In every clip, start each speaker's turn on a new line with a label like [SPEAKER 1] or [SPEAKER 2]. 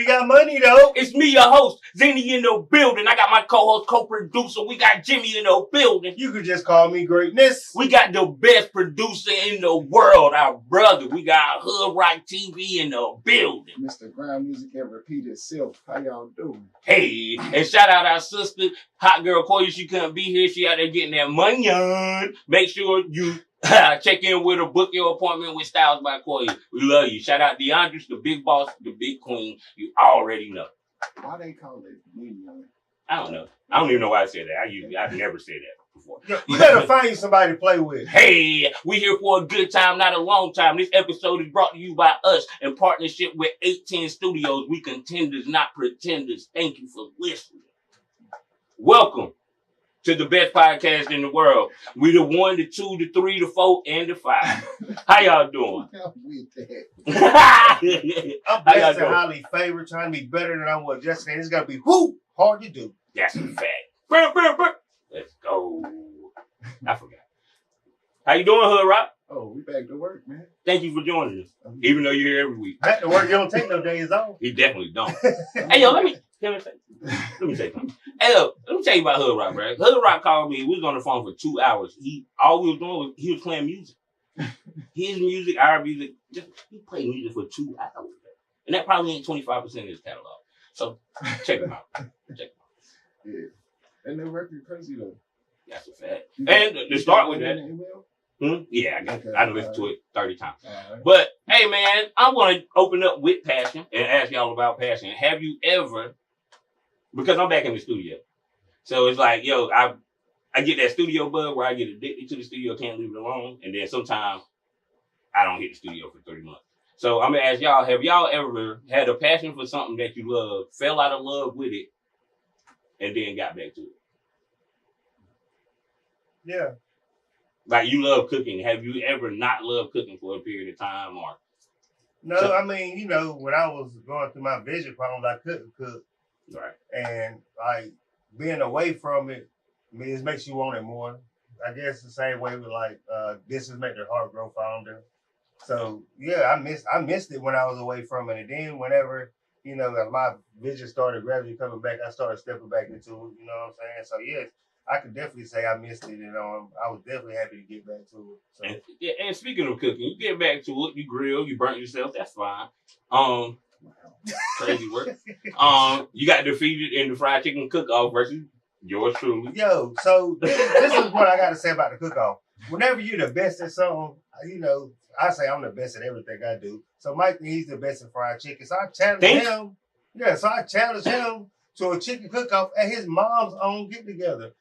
[SPEAKER 1] we got money, though.
[SPEAKER 2] It's me, your host, Zenny in the building. I got my co-host, co-producer. We got Jimmy in the building.
[SPEAKER 1] You could just call me Greatness.
[SPEAKER 2] We got the best producer in the world, our brother. We got Hood Rock TV in the building.
[SPEAKER 3] Mr. Ground Music and Repeat Itself. How y'all doing?
[SPEAKER 2] Hey, and shout out our sister, Hot Girl Koya. She couldn't be here. She out there getting that money on. Make sure you check in with her, book your appointment with Styles by Koya. We love you. Shout out DeAndre, the big boss, the big queen. You already know.
[SPEAKER 3] Why they call it money on?
[SPEAKER 2] I don't know. I don't even know why I said that. I've never said that before.
[SPEAKER 1] You better find you somebody to play with.
[SPEAKER 2] Hey, we here for a good time, not a long time. This episode is brought to you by us in partnership with 810 Studios. We contenders, not pretenders. Thank you for listening. Welcome to the best podcast in the world. We the 1, the 2, the 3, the 4, and the 5. How y'all doing?
[SPEAKER 3] I'm with that.
[SPEAKER 1] I'm blessed and highly favored, trying to be better than I was yesterday. It's gonna be hard to do.
[SPEAKER 2] That's a fact. Let's go. I forgot. How you doing, Hood Rock?
[SPEAKER 3] Oh, we back to work, man.
[SPEAKER 2] Thank you for joining us, even though you're here every week.
[SPEAKER 1] Back to work, you don't take no days off.
[SPEAKER 2] He definitely don't. Hey, yo, let me say something. Hey, yo, let me tell you about Hood Rock, bro. Hood Rock called me. We was on the phone for 2 hours. All we was doing was he was playing music. His music, our music. He played music for 2 hours, bro. And that probably ain't 25% of his catalog. So check him out.
[SPEAKER 3] Yeah. And the record crazy though.
[SPEAKER 2] That's a fact. And to start with that. Yeah,
[SPEAKER 3] Okay,
[SPEAKER 2] I listened to it 30 times.
[SPEAKER 3] Right.
[SPEAKER 2] But, hey, man, I want to open up with passion and ask y'all about passion. Have you ever, because I'm back in the studio, so it's like, yo, I get that studio bug where I get addicted to the studio, can't leave it alone, and then sometimes I don't hit the studio for 30 months. So I'm going to ask y'all, have y'all ever had a passion for something that you love, fell out of love with it, and then got back to it?
[SPEAKER 1] Yeah.
[SPEAKER 2] Like, you love cooking. Have you ever not loved cooking for a period of time? Or
[SPEAKER 1] No, I mean, when I was going through my vision problems, I couldn't cook.
[SPEAKER 2] Right.
[SPEAKER 1] And, like, being away from it, it makes you want it more. I guess the same way with, like, dishes make their heart grow fonder. So, yeah, I missed it when I was away from it. And then whenever, as my vision started gradually coming back, I started stepping back into it, you know what I'm saying? So, yes, I could definitely say I missed it, and I was definitely happy to get back to it. So.
[SPEAKER 2] And speaking of cooking, you get back to it, you grill, you burnt yourself, that's fine. Crazy work. You got defeated in the fried chicken cook-off versus yours truly.
[SPEAKER 1] Yo, so this is what I got to say about the cook-off. Whenever you're the best at something, I say I'm the best at everything I do. So Mike, he's the best at fried chicken. So I challenged him. Yeah, so I challenged him to a chicken cook-off at his mom's own get-together,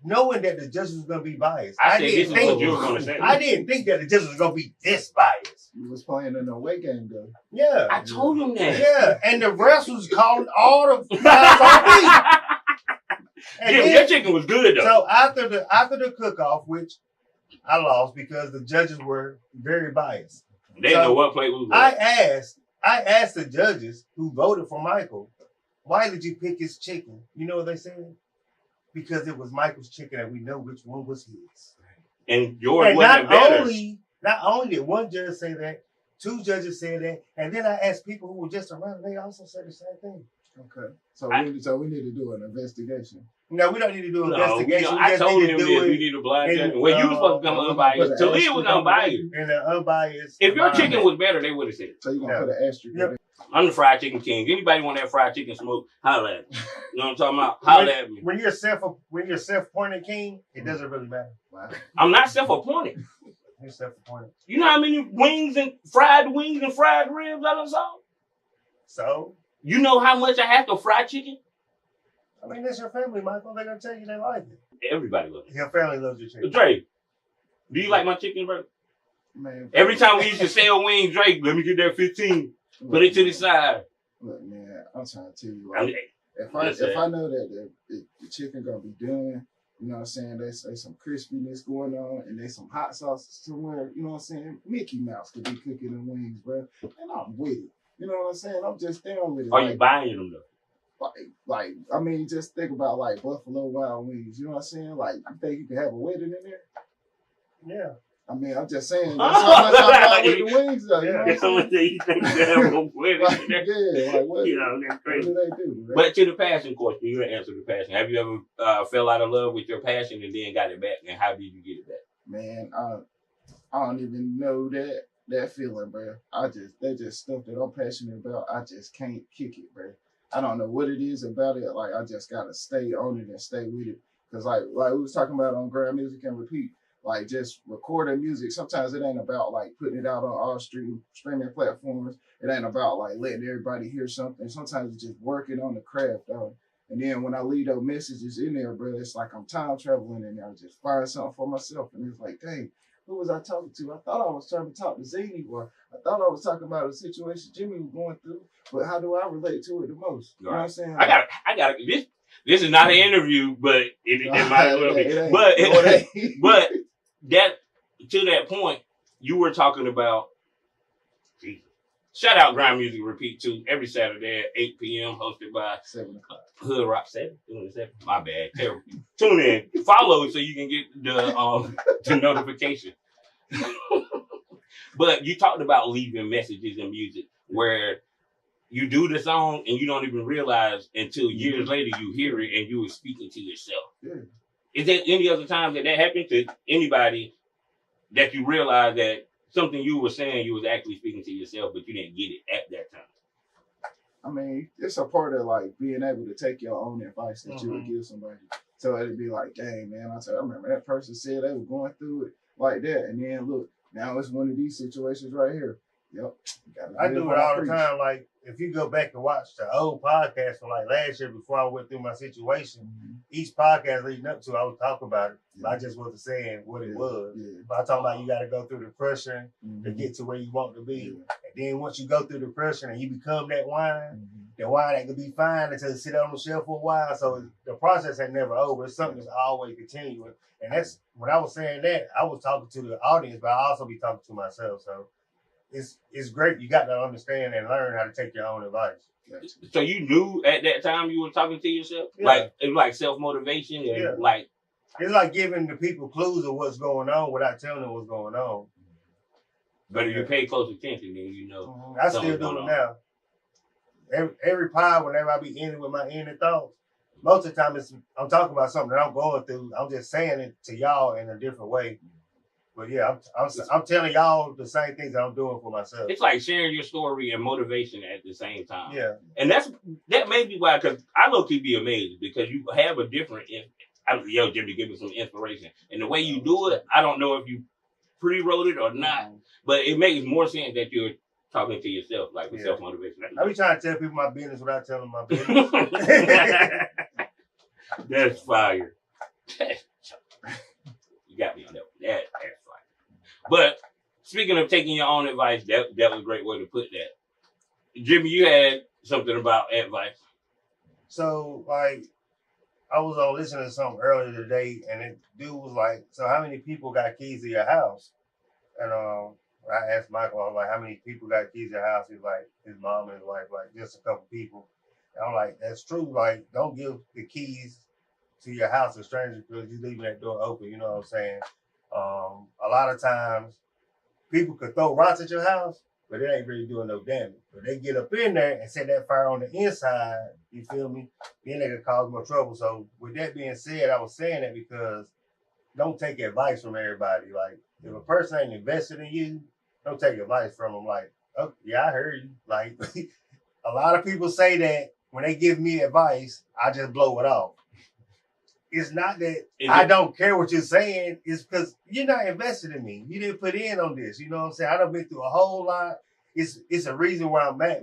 [SPEAKER 1] knowing that the judges was going to be biased.
[SPEAKER 2] I didn't think what you were going to say.
[SPEAKER 1] I didn't think that the judges was going to be this biased.
[SPEAKER 3] You was playing in the away game though.
[SPEAKER 1] Yeah.
[SPEAKER 2] I told him that.
[SPEAKER 1] Yeah, and the refs was calling all the fouls on me.
[SPEAKER 2] Yeah, your chicken was good though.
[SPEAKER 1] So after the cook-off, which I lost because the judges were very biased.
[SPEAKER 2] They didn't know what plate was what.
[SPEAKER 1] I asked the judges who voted for Michael, why did you pick his chicken? You know what they said? Because it was Michael's chicken and we know which one was his.
[SPEAKER 2] And yours wasn't better.
[SPEAKER 1] Not only did one judge say that, 2 judges said that, and then I asked people who were just around, and they also said the same thing.
[SPEAKER 3] Okay. So we need to do an investigation.
[SPEAKER 1] No, we don't need to do an investigation.
[SPEAKER 2] I told him this. We need a blind judgment. Well, you were supposed to come unbiased. Talia was unbiased.
[SPEAKER 1] And the unbiased.
[SPEAKER 2] If your chicken was better, they would have said it.
[SPEAKER 3] So you're going to put an asterisk.
[SPEAKER 1] Yep.
[SPEAKER 2] I'm the fried chicken king. Anybody want that fried chicken smoke? Holla at me. You know what I'm talking about? Holla at me.
[SPEAKER 1] When you're self-appointed king, it doesn't really matter.
[SPEAKER 3] Wow.
[SPEAKER 2] I'm not self-appointed.
[SPEAKER 1] You're self-appointed.
[SPEAKER 2] You know how many wings and fried ribs I done saw?
[SPEAKER 1] So?
[SPEAKER 2] You know how much I have to fry chicken?
[SPEAKER 1] I mean, that's your family, Michael. They're going to tell you they like it.
[SPEAKER 2] Everybody loves it.
[SPEAKER 1] Your family loves your chicken.
[SPEAKER 2] Drake, do you like my chicken, bro?
[SPEAKER 3] Man,
[SPEAKER 2] Every time we used to sell wings, Drake, let me get that 15. Put it to the side.
[SPEAKER 3] Look, man, I'm trying to tell you,
[SPEAKER 2] I
[SPEAKER 3] like,
[SPEAKER 2] mean,
[SPEAKER 3] if I know that the chicken gonna be done, you know what I'm saying, there's some crispiness going on and there's some hot sauce somewhere, you know what I'm saying, Mickey Mouse could be cooking the wings, bro, and I'm with it. You know what I'm saying? I'm just down with it.
[SPEAKER 2] Are you buying them though?
[SPEAKER 3] Like, I mean, just think about like Buffalo Wild Wings. You know what I'm saying? Like, you think you can have a wedding in there?
[SPEAKER 1] Yeah.
[SPEAKER 3] I mean, I'm just saying. That's how much I ride with the wings, though. You know what I'm
[SPEAKER 2] Someone
[SPEAKER 3] saying?
[SPEAKER 2] say you think that with
[SPEAKER 3] Like,
[SPEAKER 2] it.
[SPEAKER 3] yeah, like what?
[SPEAKER 2] You know, that's
[SPEAKER 3] What
[SPEAKER 2] crazy.
[SPEAKER 3] do they do? Right?
[SPEAKER 2] But to the passion question, you didn't answer the passion. Have you ever fell out of love with your passion and then got it back? And how did you get it back?
[SPEAKER 3] Man, I don't even know that feeling, bro. They just stuff that I'm passionate about. I just can't kick it, bro. I don't know what it is about it. Like I just gotta stay on it and stay with it. Cause like we was talking about on Grand Music and Repeat, like just recording music. Sometimes it ain't about like putting it out on all streaming platforms. It ain't about like letting everybody hear something. Sometimes it's just working on the craft, dog. And then when I leave those messages in there, bro, it's like I'm time traveling and I just find something for myself. And it's like, dang, who was I talking to? I thought I was trying to talk to Zany, or I thought I was talking about a situation Jimmy was going through. But how do I relate to it the most? You know what I'm saying?
[SPEAKER 2] I got this is not an interview, but it might as well be. But that to that point, you were talking about. Shout out Grind Music Repeat too every Saturday at 8 p.m. hosted by
[SPEAKER 3] 7 o'clock.
[SPEAKER 2] Hood Rock 7. My bad. Terrible. Tune in, follow so you can get the notification. But you talked about leaving messages in music where you do the song and you don't even realize until years later you hear it and you were speaking to yourself.
[SPEAKER 3] Yeah.
[SPEAKER 2] Is there any other time that happened to anybody that you realize that something you were saying you was actually speaking to yourself, but you didn't get it at that time?
[SPEAKER 3] I mean, it's a part of like being able to take your own advice that you would give somebody. So it'd be like, dang, man, I remember that person said they were going through it like that. And then look, now it's one of these situations right here. Yep.
[SPEAKER 1] I do it all the time. Like, if you go back and watch the old podcast from like last year before I went through my situation, each podcast leading up to it, I would talk about it. I just wasn't saying what it was. But I talk about you got to go through the crushing to get to where you want to be. And then once you go through the crushing and you become that wine, the wine that could be fine until it sit on the shelf for a while. So the process ain't never over. It's something that's always continuing. And that's when I was saying that, I was talking to the audience, but I also be talking to myself. So it's great. You got to understand and learn how to take your own advice.
[SPEAKER 2] So you knew at that time you were talking to yourself? Yeah. Like it was like self-motivation and like
[SPEAKER 1] it's like giving the people clues of what's going on without telling them what's going on.
[SPEAKER 2] But if you pay close attention, then you know.
[SPEAKER 1] I still do it now. Every pod, whenever I be ending with my inner thoughts, most of the time I'm talking about something that I'm going through. I'm just saying it to y'all in a different way. But yeah, I'm telling y'all the same things that I'm doing for myself.
[SPEAKER 2] It's like sharing your story and motivation at the same time.
[SPEAKER 1] Yeah.
[SPEAKER 2] And that may be why, because I low-key be amazed because you have a different, yo, Jimmy, give me some inspiration. And the way you do it, I don't know if you pre-wrote it or not, but it makes more sense that you're talking to yourself, like with self-motivation.
[SPEAKER 1] I be trying to tell people my business without telling them my business.
[SPEAKER 2] That's fire. You got me on that one. That's fire. But speaking of taking your own advice, that was a great way to put that. Jimmy, you had something about advice.
[SPEAKER 1] So, like, I was on listening to something earlier today, and the dude was like, so how many people got keys to your house? And I asked Michael, I was like, how many people got keys to your house? He's like, his mom and his wife, like, just a couple people. And I'm like, that's true. Like, don't give the keys to your house to strangers because you're leaving that door open. You know what I'm saying? A lot of times, people could throw rocks at your house, but it ain't really doing no damage. But they get up in there and set that fire on the inside, you feel me? Then they could cause more trouble. So with that being said, I was saying that because don't take advice from everybody. Like, if a person ain't invested in you, don't take advice from them. Like, oh, yeah, I heard you. Like, a lot of people say that when they give me advice, I just blow it off. It's not that I don't care what you're saying. It's because you're not invested in me. You didn't put in on this. You know what I'm saying? I done been through a whole lot. It's a reason where I'm at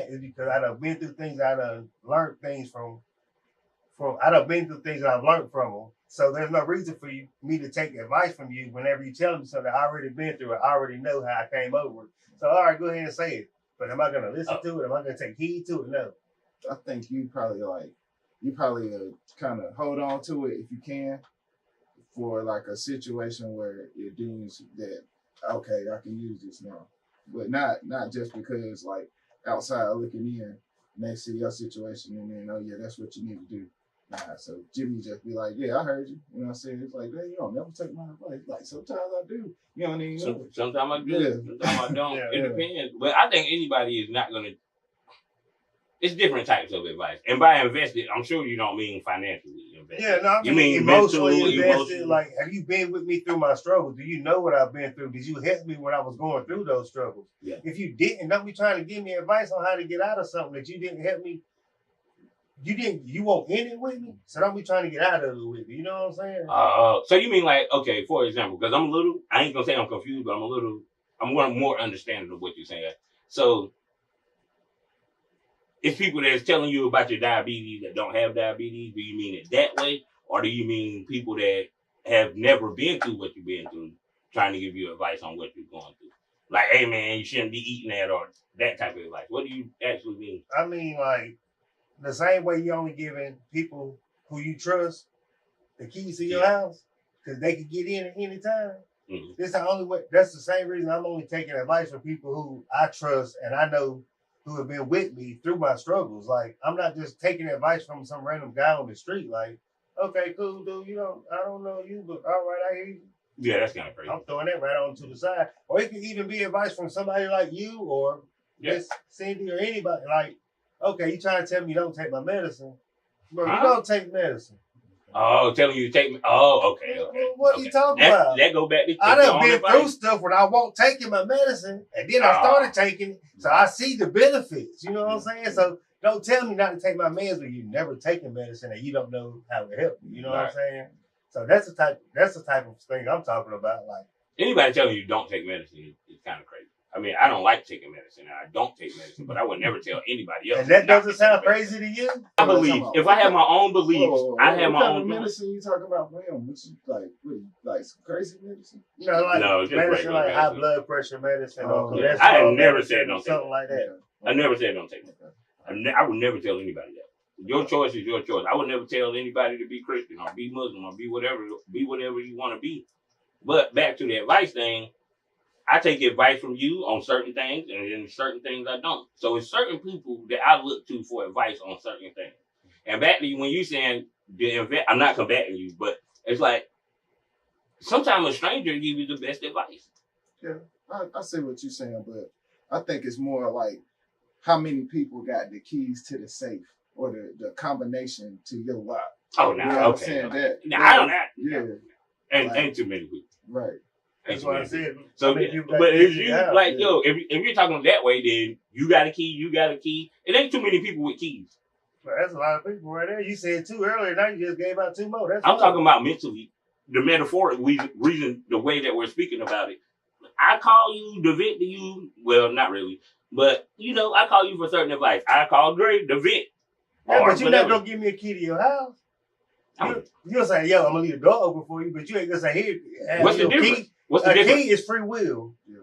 [SPEAKER 1] is because I done been through things. I done learned things from I done been through things that I've learned from them. So there's no reason for me to take advice from you whenever you tell me something I already been through it. I already know how I came over it. So all right, go ahead and say it. But am I going to listen to it? Am I going to take heed to it? No.
[SPEAKER 3] I think you probably kind of hold on to it if you can for like a situation where it deems that, okay, I can use this now. But not just because like outside looking in and they see your situation and then, oh yeah, that's what you need to do. Nah, so Jimmy just be like, yeah, I heard you. You know what I'm saying? It's like, hey, you don't never take my advice. Like, sometimes I do. You don't even know.
[SPEAKER 2] Sometimes I do.
[SPEAKER 3] Yeah.
[SPEAKER 2] Sometimes I don't.
[SPEAKER 1] Yeah.
[SPEAKER 2] It depends. But I think anybody is not going to. It's different types of advice. And by invested, I'm sure you don't mean financially invested.
[SPEAKER 1] Yeah, no, I
[SPEAKER 2] You
[SPEAKER 1] mean
[SPEAKER 2] mean
[SPEAKER 1] emotionally
[SPEAKER 2] mental,
[SPEAKER 1] invested.
[SPEAKER 2] emotional?
[SPEAKER 1] Like, have you been with me through my struggles? Do you know what I've been through? Did you help me when I was going through those struggles?
[SPEAKER 2] Yeah.
[SPEAKER 1] If you didn't, don't be trying to give me advice on how to get out of something that you didn't help me. You won't end it with me, so don't be trying to get out of it with me. You know what I'm saying?
[SPEAKER 2] So you mean like, okay, for example, because I'm a little, I ain't gonna say I'm confused, but I'm more understanding of what you're saying. So it's people that's telling you about your diabetes that don't have diabetes. Do you mean it that way? Or do you mean people that have never been through what you've been through trying to give you advice on what you're going through? Like, hey man, you shouldn't be eating that, or that type of advice. What do you actually mean?
[SPEAKER 1] I mean, like, the same way you only giving people who you trust the keys to your house, because they can get in at any time.
[SPEAKER 2] Mm-hmm.
[SPEAKER 1] This the only way. That's the same reason I'm only taking advice from people who I trust and I know who have been with me through my struggles. Like, I'm not just taking advice from some random guy on the street. Like, okay, cool, dude. I don't know you, but all right, I hear you.
[SPEAKER 2] Yeah, that's kind of crazy.
[SPEAKER 1] I'm throwing that right on to the side. Or it could even be advice from somebody like you or Miss Cindy or anybody. Like, okay, you trying to tell me you don't take my medicine? Bro, you don't take medicine.
[SPEAKER 2] Oh, telling you to take me. Oh, okay.
[SPEAKER 1] What are you talking about?
[SPEAKER 2] That go back to
[SPEAKER 1] I done been through stuff when I won't taking my medicine, and then I started taking it, so I see the benefits. You know what I'm saying? So don't tell me not to take my meds when you never taken medicine and you don't know how it helps. You know what I'm saying? So that's the type of thing I'm talking about. Like,
[SPEAKER 2] anybody telling you don't take medicine is kind of crazy. I mean, I don't like taking medicine, and I don't take medicine, but I would never tell anybody else.
[SPEAKER 1] And that doesn't sound crazy to you?
[SPEAKER 2] I believe, if I have my own beliefs, I have my own
[SPEAKER 3] medicine you talking about, man? Which is like some crazy medicine?
[SPEAKER 1] No, just medicine like high blood pressure medicine or cholesterol.
[SPEAKER 2] I have never said don't take
[SPEAKER 1] something like that.
[SPEAKER 2] I never said don't take it. I would never tell anybody that. Your choice is your choice. I would never tell anybody to be Christian or be Muslim or be whatever you want to be. But back to the advice thing, I take advice from you on certain things, and then certain things I don't. So it's certain people that I look to for advice on certain things. And back to you, when you saying I'm not combating you, but it's like sometimes a stranger give you the best advice.
[SPEAKER 3] Yeah, I see what you're saying, but I think it's more like how many people got the keys to the safe or the combination to your lock.
[SPEAKER 2] Oh, no,
[SPEAKER 3] you know
[SPEAKER 2] okay.
[SPEAKER 3] I
[SPEAKER 2] don't.
[SPEAKER 3] Yeah,
[SPEAKER 2] ain't too many people.
[SPEAKER 3] Right.
[SPEAKER 1] That's what I said.
[SPEAKER 2] So, but if you like, yo, if you're talking that way, then you got a key. It ain't too many people with keys.
[SPEAKER 1] Well, that's a lot of people right there. You said 2 earlier. Now you just gave out 2 more.
[SPEAKER 2] I'm talking about mentally, the metaphoric reason, the way that we're speaking about it. I call you to vent to you. Well, not really, but I call you for certain advice. I call Dre to vent.
[SPEAKER 1] Yeah, but you're not gonna give me a key to your house. You'll say, yo, I'm gonna leave the door open for you, but you ain't gonna say, here.
[SPEAKER 2] What's the difference?
[SPEAKER 1] Key. A key is free will.
[SPEAKER 3] Yeah.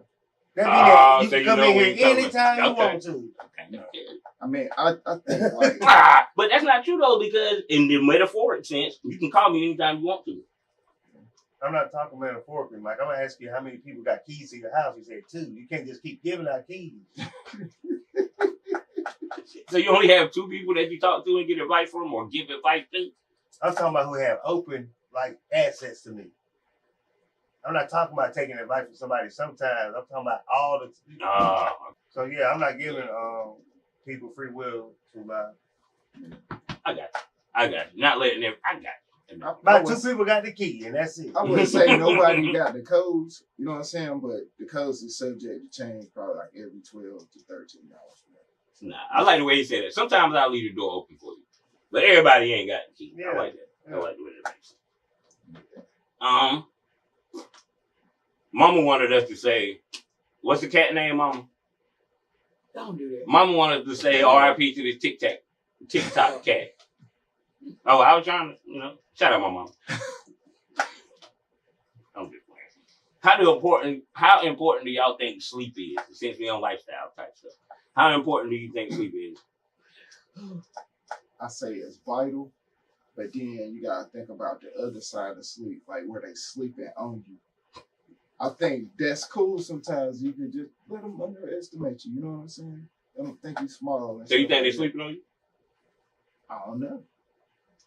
[SPEAKER 1] That means that you
[SPEAKER 2] so
[SPEAKER 1] can come in here anytime you want to.
[SPEAKER 2] Okay.
[SPEAKER 3] I mean, I think like,
[SPEAKER 2] but that's not true though, because in the metaphoric sense, you can call me anytime you want to.
[SPEAKER 1] I'm not talking metaphorically, Mike. I'm gonna ask you how many people got keys to your house. You said 2. You can't just keep giving out keys.
[SPEAKER 2] So you only have 2 people that you talk to and get advice from, or give advice to?
[SPEAKER 1] I'm talking about who have open assets to me. I'm not talking about taking advice from somebody sometimes. I'm talking about all the. So yeah, I'm not giving people free will to my.
[SPEAKER 2] I got you. Not letting them. I got you.
[SPEAKER 1] About 2 people got the key, and that's it.
[SPEAKER 3] I wouldn't say nobody got the codes, you know what I'm saying? But the codes is subject to change probably like every 12 to 13 hours.
[SPEAKER 2] Nah, I like the way you said it. Sometimes I'll leave the door open for you, but everybody ain't got the key. Yeah. I like that. I like the way that makes sense. Mama wanted us to say, what's the cat name, Mama?
[SPEAKER 4] Don't do that.
[SPEAKER 2] Mama wanted to say R.I.P. to this TikTok cat. Oh, I was trying to, shout out my mama. I'm just playing. How important do y'all think sleep is? Since we on lifestyle type stuff, how important do you think sleep is?
[SPEAKER 3] I say it's vital, but then you gotta think about the other side of sleep, like where they sleeping on you. I think that's cool sometimes. You can just let them underestimate you. You know what I'm saying? They don't think you're small.
[SPEAKER 2] So you think they're sleeping on you?
[SPEAKER 3] I don't know.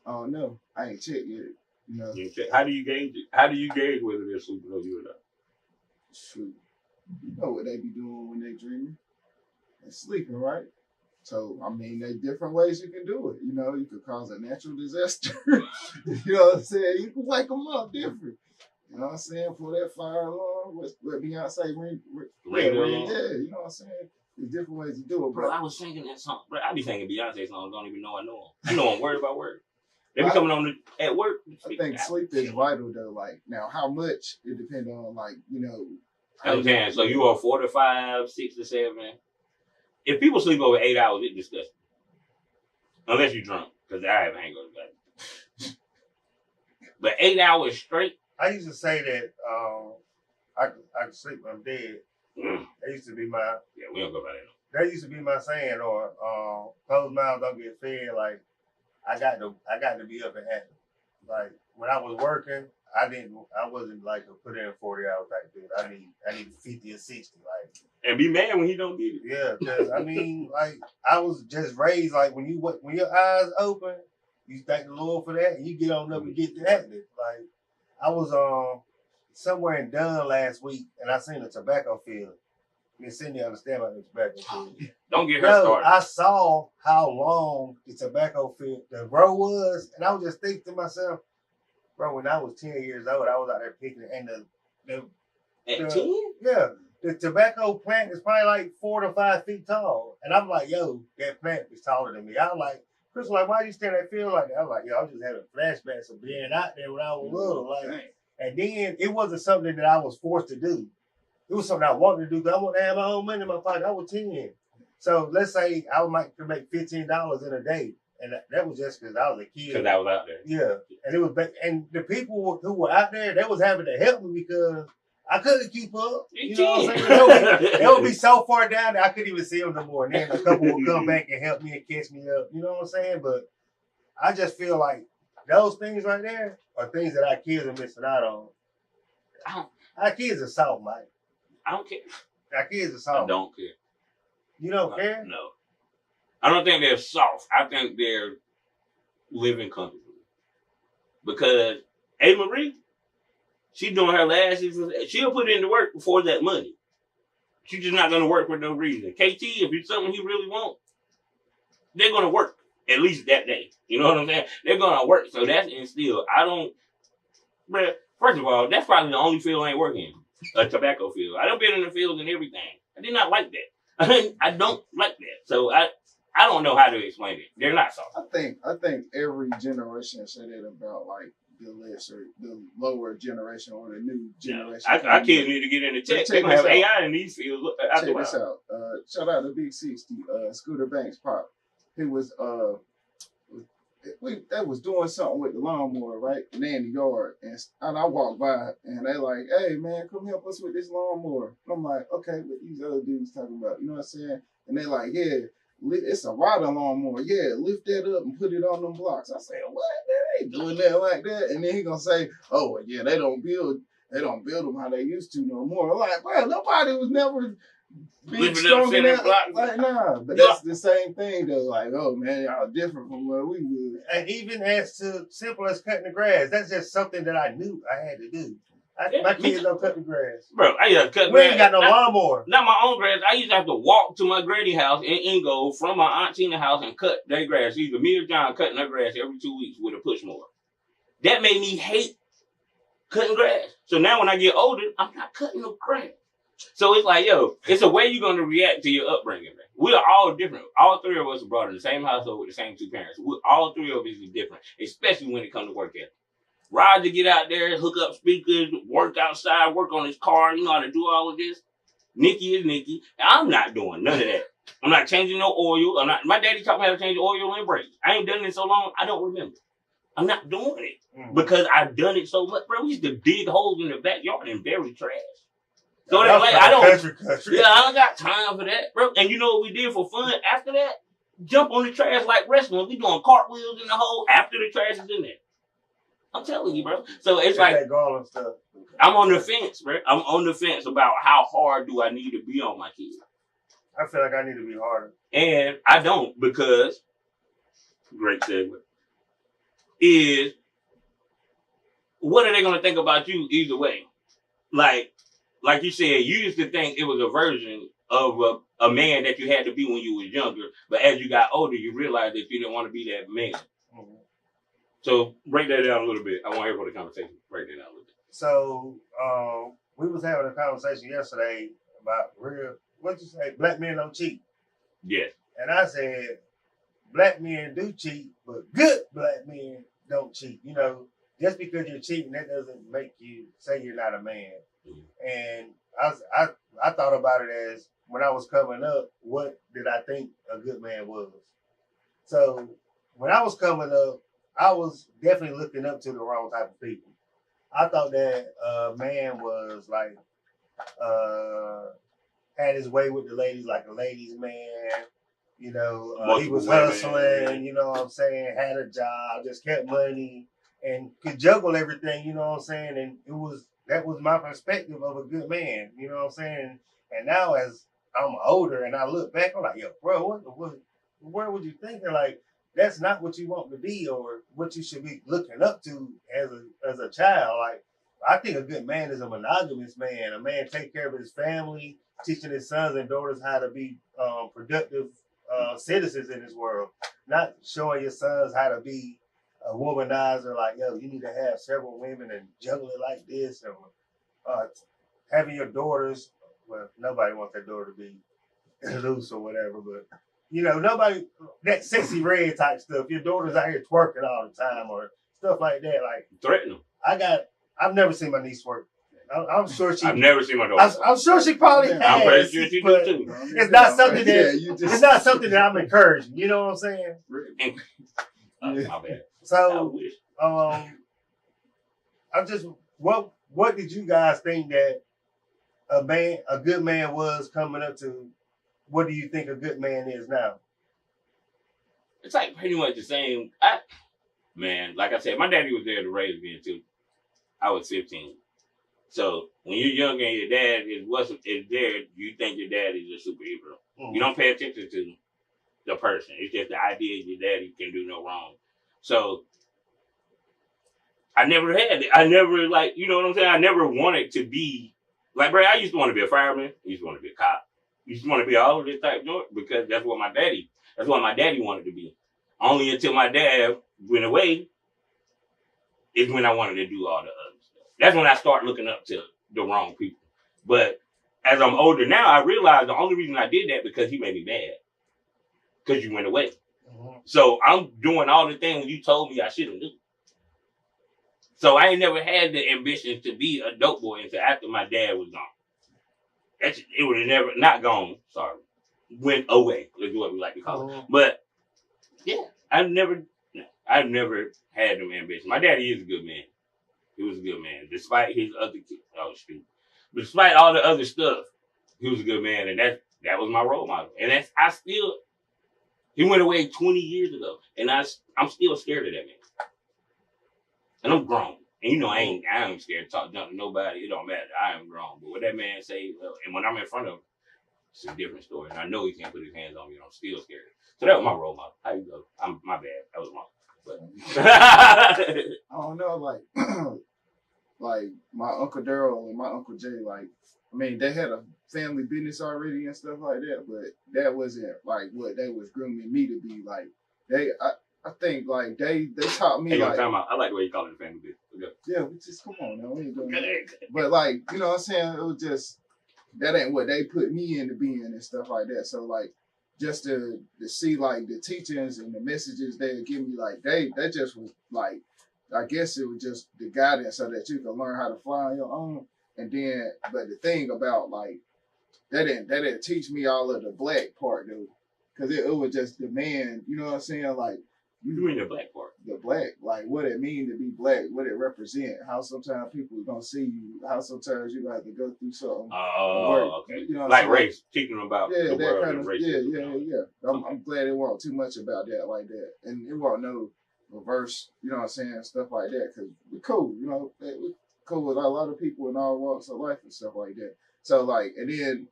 [SPEAKER 3] I don't know. I ain't checked yet. You know.
[SPEAKER 2] How do you gauge it? How do you gauge whether they're sleeping or you or not?
[SPEAKER 3] Shoot. You know what they be doing when they dreaming. They're sleeping, right? So, I mean, there's different ways you can do it. You know, you could cause a natural disaster. You know what I'm saying? You can wake them up different. You know what I'm saying? For that fire alarm, what Beyonce ring, yeah, you know what I'm saying? There's different ways to do it.
[SPEAKER 2] Bro, I was singing that song. Bro, I be singing Beyonce songs, don't even know I know them. I know them word by word. They be coming on at work.
[SPEAKER 3] I think sleep is vital, though. Like, now, how much, it depends on, like, you know.
[SPEAKER 2] I'm saying, so you are 4 to 5, 6 to 7. If people sleep over 8 hours, it's disgusting. Unless you're drunk, because I have hangovers about it. But 8 hours straight.
[SPEAKER 1] I used to say that I could sleep when I'm dead. That used to be my
[SPEAKER 2] we don't go by that.
[SPEAKER 1] That used to be my saying, or closed mouths don't get fed. Like I got to be up and active. Like when I was working, I wasn't like a put in 40 hours type dude. I need 50 or 60. Like
[SPEAKER 2] and be mad when he don't get it.
[SPEAKER 1] Yeah, because I mean, like I was just raised like when your eyes open, you thank the Lord for that, and you get on up and get to active. Like I was somewhere in Dunn last week, and I seen a tobacco field. Me and Cindy understand about the tobacco field.
[SPEAKER 2] Don't get her started.
[SPEAKER 1] I saw how long the tobacco field, the row was, and I was just thinking to myself, bro, when I was 10 years old, I was out there picking it, and
[SPEAKER 2] at 10?
[SPEAKER 1] Yeah. The tobacco plant is probably like 4 to 5 feet tall. And I'm like, yo, that plant is taller than me. I was like, Chris was like, why you stand that field like that? I was like, yo, I was just having flashbacks of being out there when I was little. Like, and then it wasn't something that I was forced to do. It was something I wanted to do because I wanted to have my own money in my pocket. I was 10. So let's say I might make $15 in a day. And that was just because I was a kid.
[SPEAKER 2] Because I was out there.
[SPEAKER 1] Yeah. And the people who were out there, they was having to help me because I couldn't keep up. You know what I'm saying? They would be so far down that I couldn't even see them no more. And then a couple would come back and help me and catch me up. You know what I'm saying? But I just feel like those things right there are things that our kids are missing out on. Our kids are soft, Mike.
[SPEAKER 2] I don't care.
[SPEAKER 1] Our kids are soft.
[SPEAKER 2] I don't care.
[SPEAKER 1] You don't care?
[SPEAKER 2] No. I don't think they're soft. I think they're living comfortably. Because A. Marie, she's doing her lashes. She'll put in the work before that money. She's just not going to work for no reason. KT, if it's something he really wants, they're going to work at least that day. You know what I'm saying? They're going to work. So that's instilled. But first of all, that's probably the only field I ain't working in. A tobacco field. I done been in the fields and everything. I did not like that. I don't like that. So I don't know how to explain it. They're not soft.
[SPEAKER 3] I think every generation said it about like the lower generation or the new generation.
[SPEAKER 2] Our kids need to get into tech. They have AI in these fields.
[SPEAKER 3] Check this out. Shout out to Big 60, Scooter Banks Pop. He was they was doing something with the lawnmower, right? And they in the yard, and I walked by, and they like, "Hey man, come help us with this lawnmower." And I'm like, "Okay, what these other dudes talking about?" You know what I'm saying? And they like, "Yeah, it's a rider lawnmower. Yeah, lift that up and put it on them blocks." I said, "What? They ain't doing that like that." And then he gonna say, "Oh yeah, they don't build them how they used to no more." I'm like, bro, nobody was never big strong in that. Like, nah, but that's the same thing though. Like, oh man, y'all different from where we was.
[SPEAKER 1] And even as to simple as cutting the grass, that's just something that I knew I had to do. My kids don't cut the grass.
[SPEAKER 2] Bro, I used to cut grass.
[SPEAKER 1] We ain't got no lawnmower.
[SPEAKER 2] Not my own grass. I used to have to walk to my granny house in Ingo from my Aunt Tina's house and cut their grass. Either me or John cutting their grass every 2 weeks with a push mower. That made me hate cutting grass. So now when I get older, I'm not cutting no grass. So it's like, yo, it's a way you're going to react to your upbringing, man. We are all different. All three of us are brought in the same household with the same two parents. All three of us is different, especially when it comes to work ethic. Roger get out there, hook up speakers, work outside, work on his car. You know how to do all of this. Nikki is Nikki. I'm not doing none of that. I'm not changing no oil. My daddy taught me how to change oil and brakes. I ain't done it in so long, I don't remember. I'm not doing it because I've done it so much. Bro, we used to dig holes in the backyard and bury trash. So that like, I don't got time for that, bro. And you know what we did for fun after that? Jump on the trash like wrestling. We doing cartwheels in the hole after the trash is in there. I'm telling you, bro. So it's like, I'm on the fence, bro. I'm on the fence about how hard do I need to be on my kids.
[SPEAKER 1] I feel like I need to be harder.
[SPEAKER 2] And I don't because, great segue. is what are they going to think about you either way? Like you said, you used to think it was a version of a man that you had to be when you was younger, but as you got older, you realized that you didn't want to be that man. Mm-hmm. So break that down a little bit. I want everybody to conversation. Break that down a little bit.
[SPEAKER 1] So we was having a conversation yesterday about what'd you say? Black men don't cheat.
[SPEAKER 2] Yes.
[SPEAKER 1] And I said, black men do cheat, but good black men don't cheat. You know, just because you're cheating, that doesn't make you say you're not a man. Mm-hmm. And I thought about it as when I was coming up, what did I think a good man was? So when I was coming up, I was definitely looking up to the wrong type of people. I thought that a man was like had his way with the ladies, like a ladies' man. You know, he was hustling. You know what I'm saying? Had a job, just kept money, and could juggle everything. You know what I'm saying? And that was my perspective of a good man. You know what I'm saying? And now as I'm older and I look back, I'm like, yo, bro, where would you think? Like, that's not what you want to be or what you should be looking up to as a child. Like, I think a good man is a monogamous man. A man take care of his family, teaching his sons and daughters how to be productive citizens in this world. Not showing your sons how to be a womanizer, like, yo, you need to have several women and juggle it like this. Or having your daughters, well, nobody wants their daughter to be loose or whatever, but you know, nobody, that sexy red type stuff. Your daughter's out here twerking all the time or stuff like that. Like,
[SPEAKER 2] threaten them.
[SPEAKER 1] I've never seen my niece twerk. I'm sure she.
[SPEAKER 2] I've never seen my daughter.
[SPEAKER 1] I'm sure she probably has.
[SPEAKER 2] I'm pretty sure she do too.
[SPEAKER 1] It's not something it's not something that I'm encouraging. You know what I'm saying?
[SPEAKER 2] My bad.
[SPEAKER 1] So, I just what did you guys think that a good man was coming up to? What do you think a good man is now?
[SPEAKER 2] It's like pretty much the same. Man, like I said, my daddy was there to raise me until I was 15. So when you're young and your dad is there, you think your dad is a superhero. Mm-hmm. You don't pay attention to the person. It's just the idea your daddy can do no wrong. So I never had it. I never, like, you know what I'm saying? I never wanted to be, like, bro, I used to want to be a fireman. I used to want to be a cop. I used to want to be all of this type of joint because that's what my daddy wanted to be. Only until my dad went away is when I wanted to do all the other stuff. That's when I start looking up to the wrong people. But as I'm older now, I realize the only reason I did that because he made me mad. Because you went away. Mm-hmm. So I'm doing all the things you told me I shouldn't do. So I ain't never had the ambition to be a dope boy until after my dad was gone. It would have never, not gone, sorry, went away, is what we like to call it. But, yeah, I've never had them ambition. My daddy is a good man. He was a good man. Despite his other kids, despite all the other stuff, he was a good man. And that was my role model. And he went away 20 years ago. And I'm still scared of that man. And I'm grown. And you know, I ain't scared to talk to nobody. It don't matter. I am grown. But what that man say, and when I'm in front of him, it's a different story. And I know he can't put his hands on me, and I'm still scared. So that was my role model. How you go? My bad. That was wrong. But
[SPEAKER 3] I don't know, like my Uncle Daryl and my Uncle Jay, like, I mean, they had a family business already and stuff like that, but that wasn't like what they was grooming me to be. Like, I think like they taught me, like,
[SPEAKER 2] I like the way you call it a family business. Okay.
[SPEAKER 3] Yeah, we just come on now, we ain't doing that. But like, you know what I'm saying? It was just that ain't what they put me into being and stuff like that. So like, just to see like the teachings and the messages they give me, like that just was like, I guess it was just the guidance so that you can learn how to fly on your own. And then, but the thing about like, they didn't teach me all of the black part though, because it was just the man, you know what I'm saying? Like,
[SPEAKER 2] you mean the black part?
[SPEAKER 3] The black, like what it mean to be black, what it represent, how sometimes people don't see you, how sometimes you have to go through something.
[SPEAKER 2] Oh, okay. You know like race, teaching them about the world
[SPEAKER 3] kind of
[SPEAKER 2] race.
[SPEAKER 3] Yeah. I'm glad it wasn't too much about that like that, and it wasn't no reverse, you know what I'm saying, stuff like that, because we're cool, you know, we're cool with a lot of people in all walks of life and stuff like that. So like, and then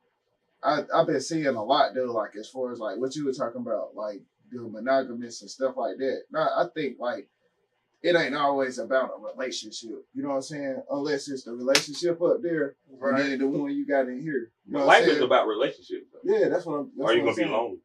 [SPEAKER 3] I've been seeing a lot though, like as far as like what you were talking about, like the monogamous and stuff like that. Now I think like it ain't always about a relationship. You know what I'm saying? Unless it's the relationship up there, right, and then the one you got in here. You know
[SPEAKER 2] life is about relationships.
[SPEAKER 3] Yeah, that's what I'm.
[SPEAKER 2] Or you gonna be lonely?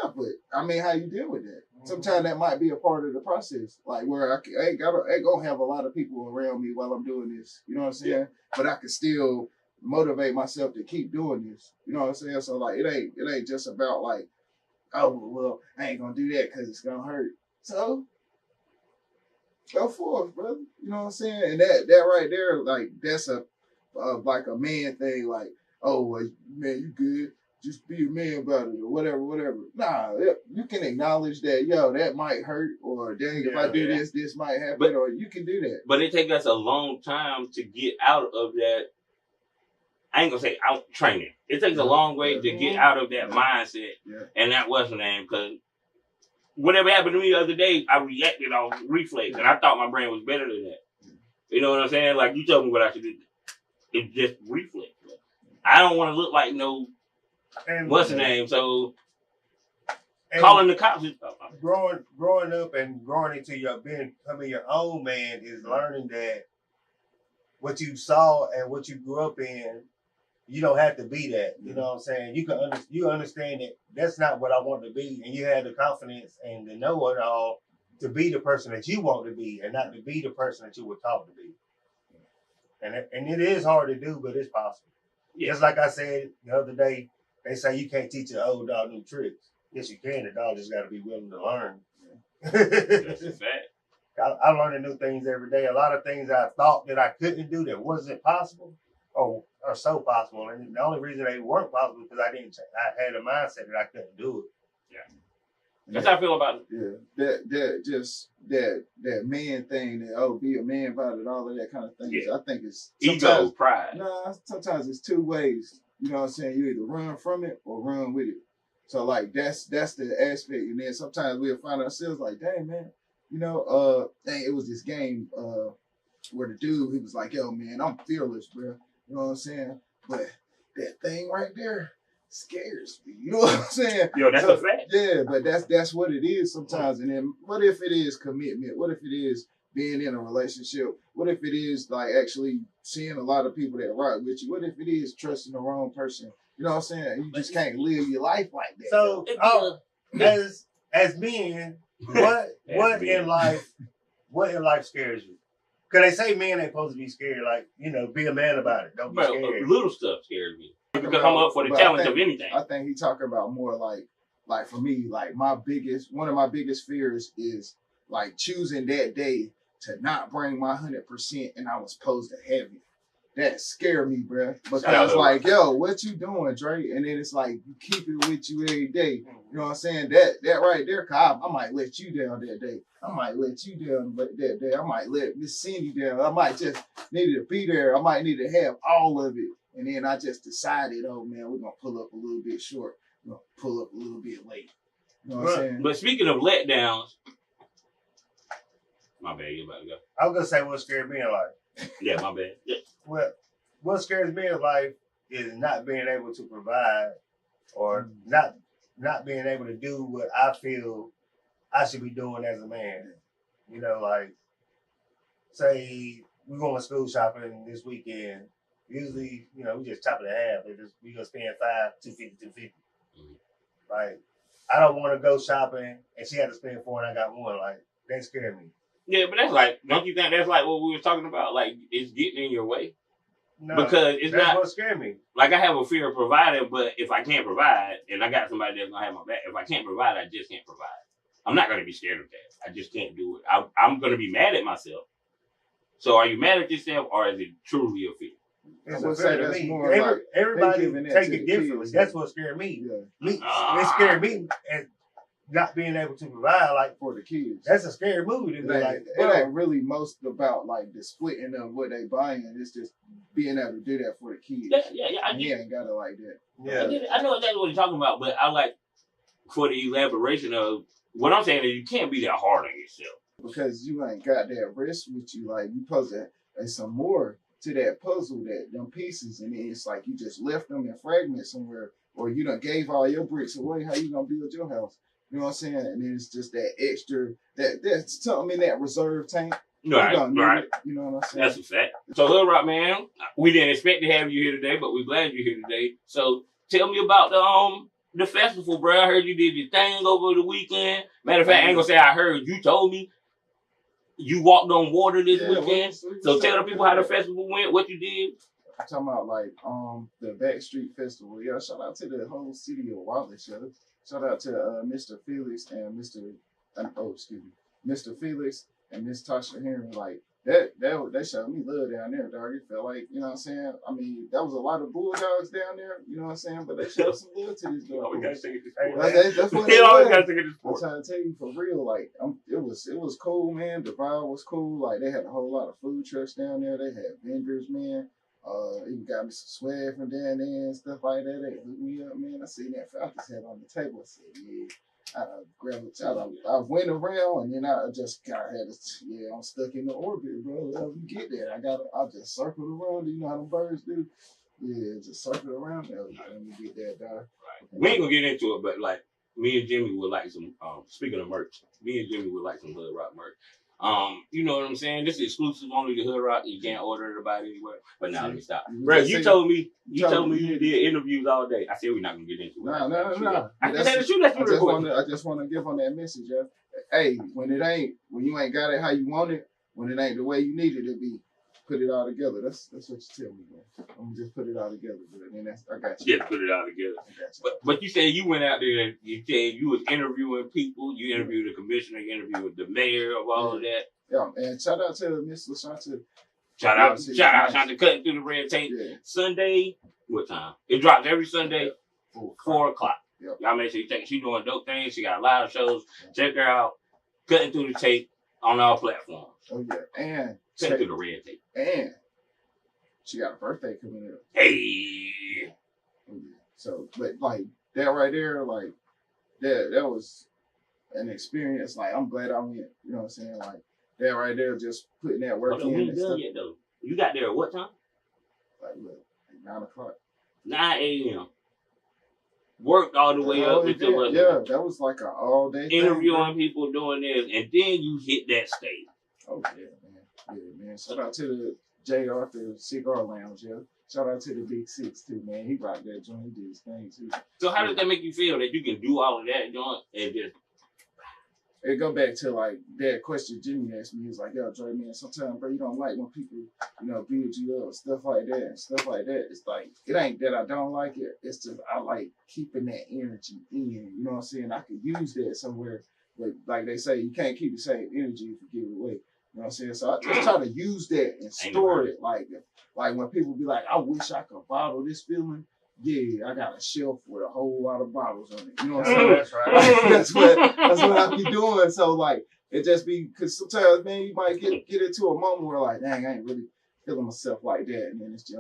[SPEAKER 3] Yeah, but I mean, how you deal with that? Sometimes that might be a part of the process, like where I ain't gonna have a lot of people around me while I'm doing this. You know what I'm saying? Yeah. But I can still motivate myself to keep doing this. You know what I'm saying? So like, it ain't just about like, oh well, I ain't gonna do that because it's gonna hurt. So go forth, brother. You know what I'm saying? And that right there, like that's a like a man thing. Like, oh well, man, you good. Just be a man about it or whatever. Nah, you can acknowledge that, yo, that might hurt, or dang, if I do this might happen, or you can do that.
[SPEAKER 2] But it takes us a long time to get out of that. I ain't gonna say out training. It takes a long way to get out of that mindset and that what's the name, because whatever happened to me the other day, I reacted off reflex, and I thought my brain was better than that. You know what I'm saying? Like, you told me what I should do. It's just reflex. I don't want to look like no what's the name? So calling the cops.
[SPEAKER 1] Growing up and growing into becoming your own man is learning that what you saw and what you grew up in, you don't have to be that. You know what I'm saying? You understand that that's not what I want to be, and you have the confidence and the know it all to be the person that you want to be, and not to be the person that you were taught to be. And it is hard to do, but it's possible. Yeah. Just like I said the other day. They say you can't teach an old dog new tricks. Yes, you can. The dog just got to be willing to learn.
[SPEAKER 2] That's a fact.
[SPEAKER 1] I'm learning new things every day. A lot of things I thought that I couldn't do that wasn't possible, or so possible. And the only reason they weren't possible is because I had a mindset that I couldn't do it.
[SPEAKER 2] Yeah. That's how I feel about it.
[SPEAKER 3] Yeah. That man thing, that be a man about it, all of that kind of thing.
[SPEAKER 2] Yeah.
[SPEAKER 3] I think it's
[SPEAKER 2] ego, pride.
[SPEAKER 3] Nah, sometimes it's two ways. You know what I'm saying? You either run from it or run with it. So like that's the aspect. And then sometimes we'll find ourselves like, dang man, you know, it was this game where the dude, he was like, yo man, I'm fearless, bro. You know what I'm saying? But that thing right there scares me. You know what I'm saying?
[SPEAKER 2] Yo, that's a fact.
[SPEAKER 3] Yeah, but that's what it is sometimes. And then what if it is commitment? What if it is being in a relationship? What if it is like actually seeing a lot of people that rock with you? What if it is trusting the wrong person? You know what I'm saying? You just can't live your life like that.
[SPEAKER 1] So, as men, what in life scares you? Because they say men ain't supposed to be scared. Like, you know, be a man about it. Don't be scared.
[SPEAKER 2] Little stuff scares me because I'm up for the challenge of anything.
[SPEAKER 3] I think he talking about more like for me, like one of my biggest fears is like choosing that day to not bring my 100% and I was supposed to have it. That scared me, bro. Because like, yo, what you doing, Dre? And then it's like, you keep it with you every day. You know what I'm saying? That right there, I might let you down that day. I might let you down that day. I might let Miss Cindy down. I might just need to be there. I might need to have all of it. And then I just decided, oh man, we're going to pull up a little bit short. We're going to pull up a little bit late. You know what I'm saying?
[SPEAKER 2] But speaking of letdowns, my bad, you about to go.
[SPEAKER 1] I was going to say what scared me in life.
[SPEAKER 2] Yeah, my bad. Yeah.
[SPEAKER 1] Well, what scares me in life is not being able to provide or not being able to do what I feel I should be doing as a man. You know, like, say we're going school shopping this weekend. Usually, you know, we just chop it in half. We gonna spend $250. Like, I don't want to go shopping and she had to spend $4 and I got $1. Like, that scared me.
[SPEAKER 2] Yeah, but that's like, don't you think that's like what we were talking about? Like, it's getting in your way?
[SPEAKER 1] No,
[SPEAKER 2] because it's
[SPEAKER 1] that's
[SPEAKER 2] not
[SPEAKER 1] what scared me.
[SPEAKER 2] Like, I have a fear of providing, but if I can't provide and I got somebody that's gonna have my back, if I can't provide, I just can't provide. I'm not gonna be scared of that. I just can't do it. I'm gonna be mad at myself. So are you mad at yourself or is it truly a fear?
[SPEAKER 1] It's a fear to me. Everybody take it differently. That's what scared me. Yeah. It scared me and not being able to provide, like, for the kids. That's a scary movie to me. Like,
[SPEAKER 3] it ain't really most about like the splitting of what they buying. It's just being able to do that for the kids.
[SPEAKER 2] Yeah.
[SPEAKER 3] He ain't got it like that.
[SPEAKER 2] Yeah, I know exactly what you're talking about, but I like for the elaboration of what I'm saying is you can't be that hard on yourself
[SPEAKER 3] because you ain't got that rest with you. Like, you supposed to there's some more to that puzzle, that them pieces, and then it's like you just left them in fragments somewhere. or you done gave all your bricks away, how you gonna build your house? You know what I'm saying? And then it's just that extra, that's something in that reserve tank.
[SPEAKER 2] Right.
[SPEAKER 3] You know what I'm saying?
[SPEAKER 2] That's a fact. So, Hood Rock, man, we didn't expect to have you here today, but we're glad you're here today. So, tell me about the festival, bro. I heard you did your thing over the weekend. Matter of fact, I ain't gonna say I heard. You told me you walked on water this weekend. So, tell the people how the festival went, what you did.
[SPEAKER 3] I'm talking about like the Backstreet Festival. Yeah, shout out to the whole city of Wallace. Yeah. Shout out to Mr. Felix and Mr. Felix and Miss Tasha Henry. Like they showed me love down there, dog. It felt like, you know what I'm saying? I mean, that was a lot of bulldogs down there, you know what I'm saying? But they showed some love to this dog.
[SPEAKER 2] We gotta take it
[SPEAKER 3] That's what
[SPEAKER 2] they always gotta take it to
[SPEAKER 3] I'm trying to tell you for real, like it was cool, man. The vibe was cool. Like they had a whole lot of food trucks down there. They had vendors, man. Even got me some swag from down there and stuff like that. They hooked me up, man. I seen that Falcons head on the table. I said, yeah. I grabbed a child. I went around and then I just kind of had to, I'm stuck in the orbit, bro. Let me get there. I just circled around. You know how the birds do? Yeah, just circled around. Let me get there, dog.
[SPEAKER 2] Right. We ain't gonna get into it, but like me and Jimmy would like some, speaking of merch, me and Jimmy would like some Hood Rock merch. You know what I'm saying? This is exclusive only to Hood Rock. You can't order it about anywhere. But now let me stop. Bro, you told me you did interviews all day. I said we're not gonna get into it.
[SPEAKER 3] No.
[SPEAKER 2] I
[SPEAKER 3] just want to give on that message, yeah. Hey, when you ain't got it how you want it, when it ain't the way you need it to be, put it all together. That's what you tell me, man. I'm gonna just put it all together, and I got you.
[SPEAKER 2] Yeah, put it all together. But you said you went out there and you said you was interviewing people. You interviewed the commissioner, you interviewed the mayor of all of that.
[SPEAKER 3] Yeah, and shout out to Miss LaShanta.
[SPEAKER 2] Shout out, Shanta cutting through the red tape. Yeah. Sunday, what time? It drops every Sunday, 4 o'clock. Yep. Y'all make sure you check. She's doing dope things. She got a lot of shows. Check her out. Cutting through the tape on all platforms.
[SPEAKER 3] Oh yeah, and
[SPEAKER 2] cutting through the red tape.
[SPEAKER 3] And she got a birthday coming up.
[SPEAKER 2] Hey.
[SPEAKER 3] Oh, yeah. So, but like that right there, like that was an experience. Like I'm glad I went. You know what I'm saying? Like that right there, just putting that work in.
[SPEAKER 2] We ain't done yet though. You got there at what time?
[SPEAKER 3] Like what? 9 o'clock.
[SPEAKER 2] 9 a.m. Worked all the way up until
[SPEAKER 3] that was like an all day
[SPEAKER 2] interviewing people, doing this, and then you hit that stage.
[SPEAKER 3] Oh yeah, man. Yeah, man. Shout out to the J. Arthur Cigar Lounge, yeah. Shout out to the Big Six too, man. He rocked that joint. He did his thing too.
[SPEAKER 2] So how did that make you feel that you can do all of that joint and just?
[SPEAKER 3] It go back to like that question Jimmy asked me. He was like, "Yo, Dre, man, sometimes, bro, you don't like when people, build you up, stuff like that, and stuff like that. It's like it ain't that I don't like it. It's just I like keeping that energy in. You know what I'm saying? I could use that somewhere. But like they say, you can't keep the same energy if you give it away. You know what I'm saying? So I just try to use that and store it. Like when people be like, I wish I could bottle this feeling. Yeah, I got a shelf with a whole lot of bottles on it. You know what I'm saying?
[SPEAKER 1] That's right.
[SPEAKER 3] that's what I be doing. So like it just be because sometimes, man, you might get into a moment where like, dang, I ain't really feeling myself like that, and then it's just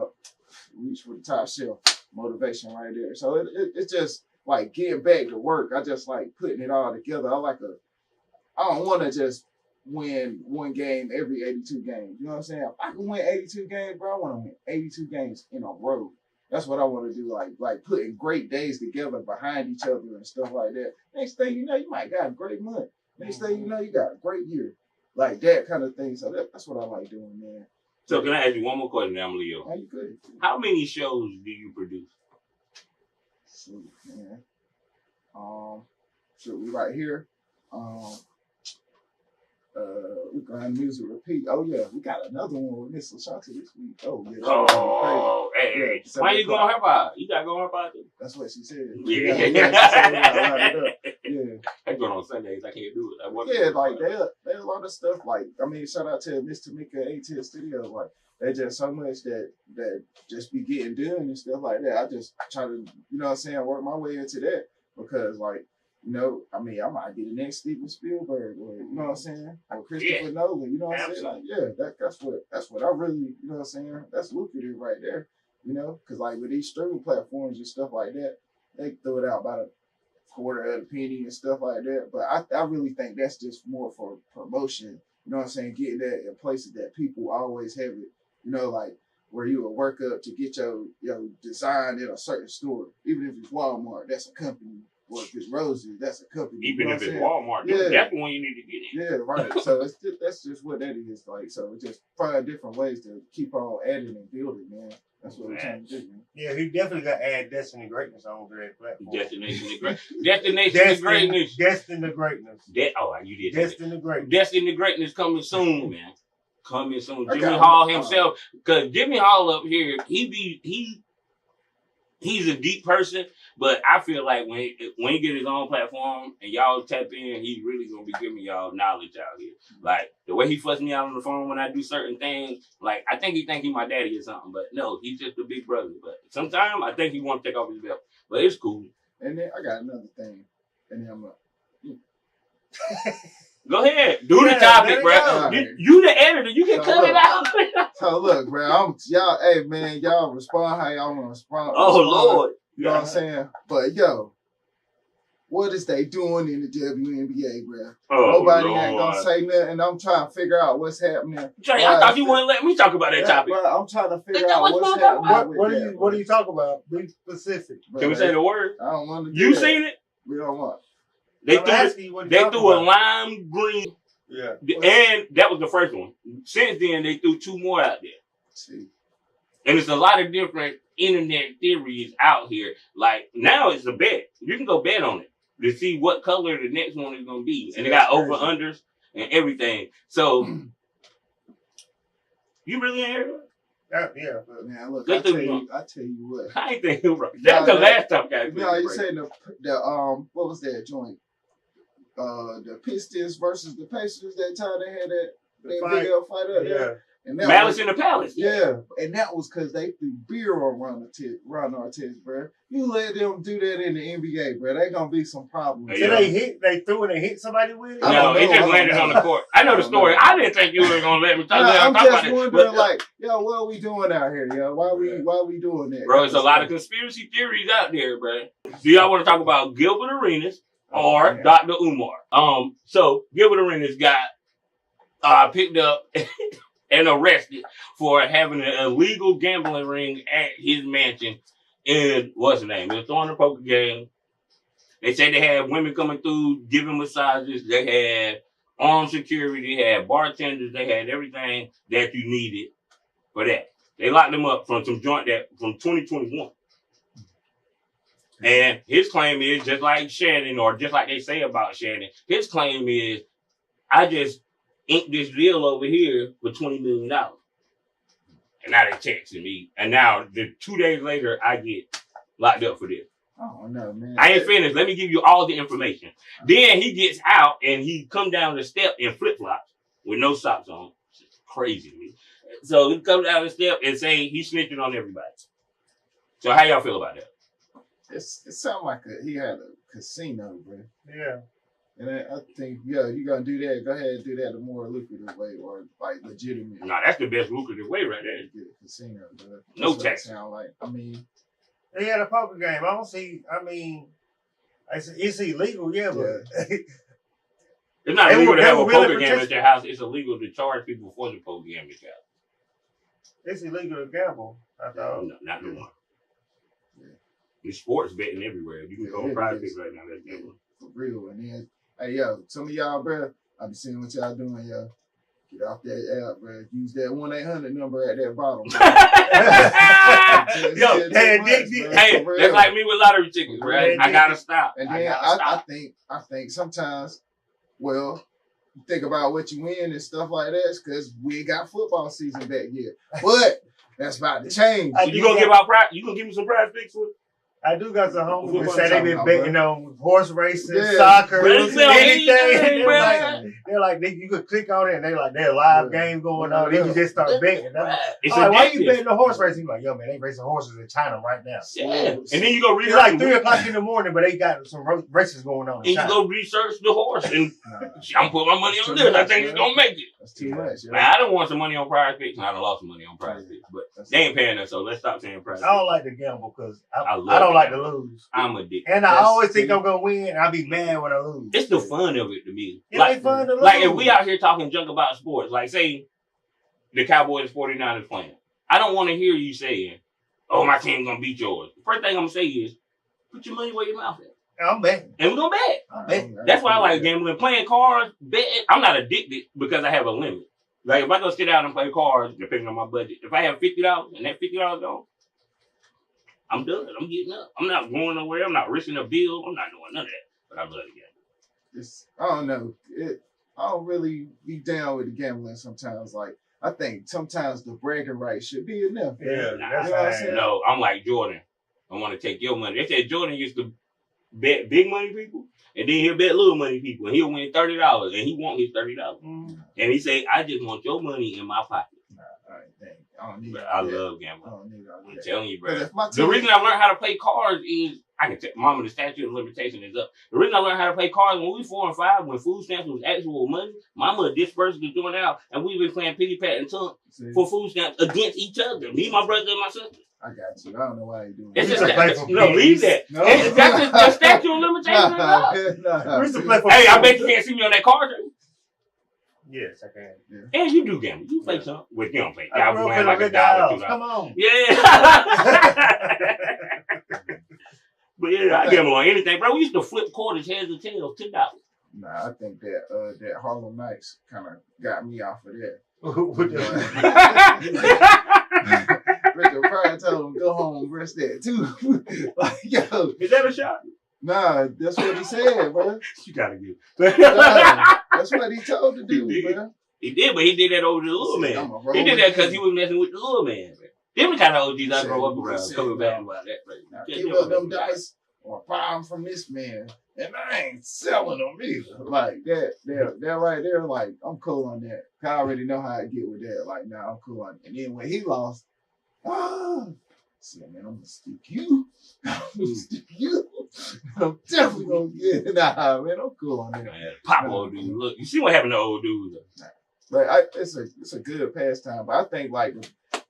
[SPEAKER 3] reach for the top shelf, motivation right there. So it's just like getting back to work. I just like putting it all together. I don't want to just win one game every 82 games. You know what I'm saying? If I can win 82 games, bro, I want to win 82 games in a row. That's what I want to do, like putting great days together behind each other and stuff like that. Next thing you know, you might got a great month. Next thing you know, you got a great year. Like that kind of thing. So that's what I like doing, man.
[SPEAKER 2] So can I ask you one more question, Leo?
[SPEAKER 3] How you good?
[SPEAKER 2] How many shows do you produce?
[SPEAKER 3] Shoot, man. We right here. We grind music repeat. Oh yeah, we got another one with Miss LaShanta this week. Oh yeah.
[SPEAKER 2] Oh, hey. Yeah, why you going her by? You got going her by too?
[SPEAKER 3] That's what she said.
[SPEAKER 2] Yeah.
[SPEAKER 3] Yeah.
[SPEAKER 2] I go on Sundays. I can't do it.
[SPEAKER 3] Yeah, like they a lot of stuff. Like I mean, shout out to Miss Tamika ATL Studio. Like they just so much that just be getting done and stuff like that. I just try to, you know what I'm saying, work my way into that because like. You know, I mean, I might be the next Steven Spielberg, or you know what I'm saying, or Christopher Nolan. You know what I'm saying? Like, yeah, that's what I really, you know what I'm saying. That's lucrative right there. You know, because like with these streaming platforms and stuff like that, they throw it out about a quarter of a penny and stuff like that. But I really think that's just more for promotion. You know what I'm saying? Getting that in places that people always have it. You know, like where you will work up to get your design in a certain store. Even if it's Walmart, that's a company. Or if it's Rosie's, that's a company.
[SPEAKER 2] Even if it's
[SPEAKER 3] saying?
[SPEAKER 2] Walmart, that's the one you need to get in.
[SPEAKER 3] Yeah, right. So that's just what that is like. So just find different ways to keep on adding and building, man. That's what we're trying to do, man.
[SPEAKER 1] Yeah, he definitely got to add Destiny Greatness onto that platform.
[SPEAKER 2] Destination to greatness. Destination to greatness.
[SPEAKER 1] Destined to greatness.
[SPEAKER 2] You did.
[SPEAKER 1] Destined to greatness.
[SPEAKER 2] Destined to greatness coming soon, man. Coming soon. Jimmy Hall himself, because Jimmy Hall up here, he's a deep person, but I feel like when he get his own platform and y'all tap in, he's really gonna be giving y'all knowledge out here. Like the way he fuss me out on the phone when I do certain things, like I think he my daddy or something, but no, he's just a big brother. But sometimes I think he want to take off his belt, but it's cool.
[SPEAKER 3] And then I got another thing, and then I'm
[SPEAKER 2] Go ahead, do the topic, bro. You the editor, you can cut it out.
[SPEAKER 3] So look, bro, y'all respond how y'all want to respond.
[SPEAKER 2] Oh Lord,
[SPEAKER 3] you know what I'm saying? But what is they doing in the WNBA, bro? Nobody ain't gonna say nothing. I'm trying to figure out what's happening.
[SPEAKER 2] Jay, I thought you wouldn't let me talk about that topic.
[SPEAKER 3] Bro, I'm trying to figure out what's happening.
[SPEAKER 1] What do you talk about? Be specific.
[SPEAKER 3] Bro,
[SPEAKER 2] can we say the word?
[SPEAKER 3] I don't want to.
[SPEAKER 2] You seen it?
[SPEAKER 3] We don't want.
[SPEAKER 2] They threw a lime green.
[SPEAKER 1] Yeah.
[SPEAKER 2] And that was the first one. Since then, they threw 2 more out there.
[SPEAKER 3] See.
[SPEAKER 2] And there's a lot of different internet theories out here. Like, now it's a bet. You can go bet on it to see what color the next one is going to be. And they got over-unders and everything. So, you really ain't heard of it?
[SPEAKER 3] Yeah, but man, look, I tell you what.
[SPEAKER 2] I ain't thinking right. That's the last time, guys.
[SPEAKER 3] No, you saying the what was that joint? The Pistons versus the Pacers that time they had that big old fight up there. And that
[SPEAKER 2] Malice in the Palace.
[SPEAKER 3] Yeah, and that was because they threw beer on Ron Artest, bro. You let them do that in the NBA, bro. They gonna be some problems.
[SPEAKER 1] So they threw it and hit somebody with it?
[SPEAKER 2] No, it just landed on the court. I know the story. I didn't think you were gonna let me talk about it.
[SPEAKER 3] I'm just wondering, like, what are we doing out here, yo? Why we doing that?
[SPEAKER 2] Bro, there's a lot of conspiracy theories out there, bro. Do y'all want to talk about Gilbert Arenas or Dr. Umar? So Gilbert Arenas got picked up and arrested for having an illegal gambling ring at his mansion in, what's the name? It was throwing a poker game. They said they had women coming through, giving massages. They had armed security. They had bartenders. They had everything that you needed for that. They locked him up from some joint from 2021. And his claim is, just like Shannon, or just like they say about Shannon, his claim is, I just inked this deal over here for $20 million. And now they texting me. And now, 2 days later, I get locked up for this.
[SPEAKER 3] Oh, no, man.
[SPEAKER 2] I ain't finished. Let me give you all the information. Then he gets out and he come down the step in flip-flops with no socks on. It's crazy to me. So he comes down the step and say he's snitching on everybody. So how y'all feel about that?
[SPEAKER 3] It sounds like he had a casino, bro.
[SPEAKER 1] Yeah.
[SPEAKER 3] And I think, you gonna do that, go ahead and do that the more lucrative way, or like legitimate.
[SPEAKER 2] Nah, that's the best lucrative way right there.
[SPEAKER 3] Get a casino, bro.
[SPEAKER 2] No tax.
[SPEAKER 3] Sound like, I mean,
[SPEAKER 1] they had a poker game. I don't see. I mean, it's illegal, yeah, but
[SPEAKER 2] it's not illegal to have a poker game at your house. It's illegal to charge people for the poker game at your house.
[SPEAKER 1] It's illegal to gamble. I thought.
[SPEAKER 2] No, not the one. There's sports betting everywhere. You can go private right now. That's gambling.
[SPEAKER 3] For real. And then, hey, some of y'all, bro, I be seeing what y'all doing, yo. Get off that app, bro. Use that 1-800 number at that bottom.
[SPEAKER 2] Yo, hey, that's like me with lottery tickets, right? I gotta stop.
[SPEAKER 3] And then I think sometimes, well, you think about what you win and stuff like that, because we ain't got football season back yet. But that's about to change.
[SPEAKER 2] You gonna give out prize? You gonna give me some prize picks with?
[SPEAKER 1] I do got some homies that say they've been betting on horse racing, soccer, anything. They're like, you could click on it and they're live game going on. Then you just start betting. Why you betting on horse racing? You're like, yo, man, they racing horses in China right now.
[SPEAKER 2] Yeah. And then you go research.
[SPEAKER 1] It's like 3 o'clock in the morning, but they got some races going on.
[SPEAKER 2] And you go research the horse. And I'm putting my money on this. I think it's going to make it.
[SPEAKER 3] That's too much.
[SPEAKER 2] Man, I don't want some money on prize picks. And I done lost some money on prize picks. But they ain't paying us, so let's stop saying prize picks.
[SPEAKER 1] I don't like to gamble because I don't like to lose.
[SPEAKER 2] I'm addicted.
[SPEAKER 1] And I always think I'm going to win, and I'll be mad when I lose.
[SPEAKER 2] It's the fun of it to me.
[SPEAKER 1] It ain't fun to lose.
[SPEAKER 2] Like, if we out here talking junk about sports, like, say, the Cowboys 49ers playing. I don't want to hear you saying, "Oh, my team's gonna beat yours." The first thing I'm gonna say is, "Put your money where your mouth is."
[SPEAKER 1] I'm betting.
[SPEAKER 2] And we're gonna bet.
[SPEAKER 1] I'm betting.
[SPEAKER 2] That's why I like gambling, playing cards, betting. I'm not addicted because I have a limit. Like if I go sit down and play cards, depending on my budget, if I have $50 and that $50 gone, I'm done. I'm getting up. I'm not going nowhere. I'm not risking a bill. I'm not doing none of that. But I love the game.
[SPEAKER 3] I don't know. I don't really be down with the gambling sometimes. Like, I think sometimes the bragging rights should be enough.
[SPEAKER 1] Yeah,
[SPEAKER 3] You know what I'm saying?
[SPEAKER 2] No, I'm like Jordan. I want to take your money. They said Jordan used to bet big money people, and then he'll bet little money people, and he'll win $30, and he want his $30. And he say, "I just want your money in my pocket."
[SPEAKER 3] All right, dang. I don't need
[SPEAKER 2] But
[SPEAKER 3] all
[SPEAKER 2] I
[SPEAKER 3] that.
[SPEAKER 2] love gambling.
[SPEAKER 3] I don't need all
[SPEAKER 2] I'm
[SPEAKER 3] that.
[SPEAKER 2] telling you, bro.
[SPEAKER 3] Because if my
[SPEAKER 2] The
[SPEAKER 3] team-
[SPEAKER 2] reason I learned how to play cards is I can tell Mama the statute of limitation is up. The reason I learned how to play cards when we were 4 and 5, when food stamps was actual money, Mama dispersed the joint out, and we been playing pity pat and tongue
[SPEAKER 3] See,
[SPEAKER 2] for food stamps against each other. Me, my brother, and my sister.
[SPEAKER 3] I got you. I don't know why you doing
[SPEAKER 2] It's
[SPEAKER 1] We
[SPEAKER 2] just
[SPEAKER 1] used to play for
[SPEAKER 2] no, leave that.
[SPEAKER 3] No.
[SPEAKER 2] That's just the statute of limitation is up.
[SPEAKER 3] Nah.
[SPEAKER 1] We used to play for
[SPEAKER 2] Hey, I bet you can't see me on that card table.
[SPEAKER 1] Yes, I can.
[SPEAKER 2] And you do gamble. You play some. Well, you don't play.
[SPEAKER 1] I
[SPEAKER 2] I
[SPEAKER 1] grew
[SPEAKER 2] was
[SPEAKER 1] up in
[SPEAKER 2] like
[SPEAKER 1] a
[SPEAKER 2] a
[SPEAKER 1] big
[SPEAKER 2] dollar,
[SPEAKER 1] house.
[SPEAKER 2] $2.
[SPEAKER 1] Come on.
[SPEAKER 2] Yeah. But yeah, I gamble on anything, bro. We used to flip quarters, heads or tails, $10.
[SPEAKER 3] Nah, I think that Harlem Nights kind of got me off of that.
[SPEAKER 1] What the-
[SPEAKER 3] Richard Pryor told him go home and rest that too. Like, yo,
[SPEAKER 2] Is that a shot?
[SPEAKER 3] nah, that's what he said, bro.
[SPEAKER 2] You gotta get.
[SPEAKER 3] Nah, that's what he told to do,
[SPEAKER 2] He did.
[SPEAKER 3] bro.
[SPEAKER 2] He did, but he did that over the little
[SPEAKER 3] He said,
[SPEAKER 2] man.
[SPEAKER 3] "I'm a
[SPEAKER 2] He did that because he
[SPEAKER 3] rolling
[SPEAKER 2] was messing with the little man. Them the kind of OGs I
[SPEAKER 3] Said-
[SPEAKER 2] grow up
[SPEAKER 3] he
[SPEAKER 2] around.
[SPEAKER 3] said,
[SPEAKER 2] Coming back
[SPEAKER 3] no.
[SPEAKER 2] about that. Like,
[SPEAKER 3] Now,
[SPEAKER 2] yeah,
[SPEAKER 3] give
[SPEAKER 2] yeah,
[SPEAKER 3] up them
[SPEAKER 2] yeah.
[SPEAKER 3] dice or buy them from this man, and I ain't selling them either. Like that right there. Like I'm cool on that. I already know how I get with that. Like nah, I'm cool on it. And then when he lost, I said, man, I'm gonna stick you. I'm gonna stick you. I'm definitely gonna get it. Nah, man, I'm cool on that.
[SPEAKER 2] Man, pop old dude. Look, you see what happened to old dudes.
[SPEAKER 3] But it's a good pastime. But I think like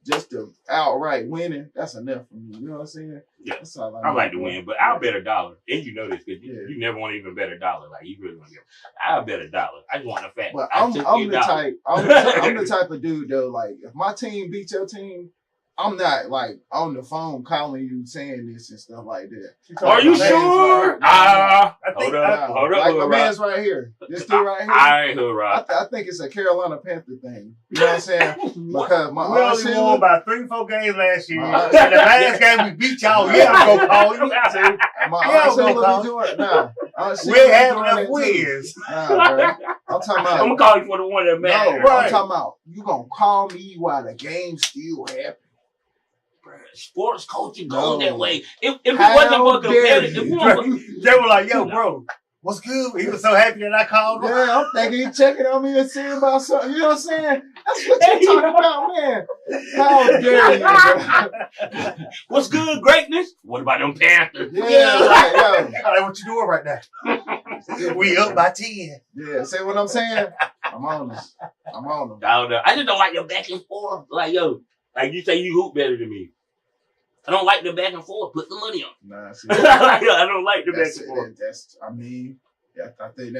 [SPEAKER 3] just the outright winning, that's enough for me. You know what I'm saying?
[SPEAKER 2] Yeah.
[SPEAKER 3] That's all
[SPEAKER 2] I like to
[SPEAKER 3] need.
[SPEAKER 2] win, but I'll bet $1. And you know this because
[SPEAKER 3] Yeah.
[SPEAKER 2] you never want to even bet $1. Like you really want to give. I'll bet $1. I just want the fact.
[SPEAKER 3] But
[SPEAKER 2] I
[SPEAKER 3] I'm
[SPEAKER 2] took
[SPEAKER 3] the
[SPEAKER 2] your dollar.
[SPEAKER 3] type I'm the type of dude though. Like if my team beats your team, I'm not like on the phone calling you saying this and stuff like that.
[SPEAKER 2] Are you
[SPEAKER 3] My man's
[SPEAKER 2] sure?
[SPEAKER 3] right-
[SPEAKER 2] Ah,
[SPEAKER 1] I think
[SPEAKER 2] hold up, hold up,
[SPEAKER 3] Like my
[SPEAKER 2] Hood
[SPEAKER 3] man's
[SPEAKER 2] Rock.
[SPEAKER 3] right here. This dude right here.
[SPEAKER 2] All right, Hood Rock.
[SPEAKER 3] I think it's a Carolina Panther thing. You know what I'm saying? Because my
[SPEAKER 1] We
[SPEAKER 3] Aunt
[SPEAKER 1] only won
[SPEAKER 3] Sheila,
[SPEAKER 1] about 3-4 games last year.
[SPEAKER 3] My-
[SPEAKER 1] And the last game we beat y'all. Yeah, I'm gonna call you. See,
[SPEAKER 3] my
[SPEAKER 1] Yeah,
[SPEAKER 3] Aunt
[SPEAKER 1] I'm
[SPEAKER 3] Sheila
[SPEAKER 1] gonna
[SPEAKER 3] be doing nah. Aunt Sheila
[SPEAKER 1] we
[SPEAKER 3] be
[SPEAKER 1] have
[SPEAKER 3] doing
[SPEAKER 1] enough
[SPEAKER 3] that too.
[SPEAKER 1] wins.
[SPEAKER 3] Nah, bro. I'm talking about.
[SPEAKER 2] I'm gonna call you for the one that
[SPEAKER 3] No,
[SPEAKER 2] matters.
[SPEAKER 1] Right.
[SPEAKER 3] I'm talking about you gonna call me while the game's still happening.
[SPEAKER 2] Sports culture goes
[SPEAKER 3] No.
[SPEAKER 2] that way. If it
[SPEAKER 3] How
[SPEAKER 2] wasn't for
[SPEAKER 3] dare
[SPEAKER 2] competitive, if
[SPEAKER 3] you?
[SPEAKER 2] we weren't
[SPEAKER 1] They were like, yo, bro, what's good? He was so happy that I called him.
[SPEAKER 3] Yeah, I'm thinking he checking on me and seeing about something. You know what I'm saying? That's what you talking about, man. How dare you, bro?
[SPEAKER 2] what's good, greatness? What about them Panthers?
[SPEAKER 3] Yeah, like,
[SPEAKER 1] I like what you doing right now. We up by 10.
[SPEAKER 3] yeah. See what I'm saying? I'm on this. I'm on them.
[SPEAKER 2] I don't know. I just don't like the back and forth. Like, yo, like you say you hoop better than me. I don't like the back and forth. Put the money on.
[SPEAKER 3] Nah, see,
[SPEAKER 2] I don't like the back
[SPEAKER 3] that's,
[SPEAKER 2] and forth.
[SPEAKER 3] that's. I mean, yeah, I think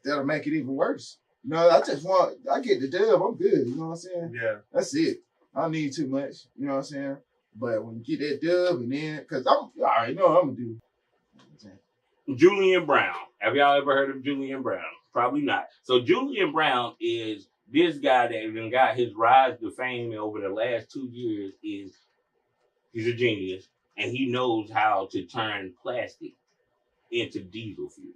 [SPEAKER 3] that'll make it even worse. You know, I get the dub. I'm good. You know what I'm saying?
[SPEAKER 1] Yeah.
[SPEAKER 3] That's it. I don't need too much. You know what I'm saying? But when you get that dub and then, because I already know what I'm going to do.
[SPEAKER 2] Julian Brown. Have y'all ever heard of Julian Brown? Probably not. So Julian Brown is this guy that got his rise to fame over the last 2 years. He's a genius, and he knows how to turn plastic into diesel fuel.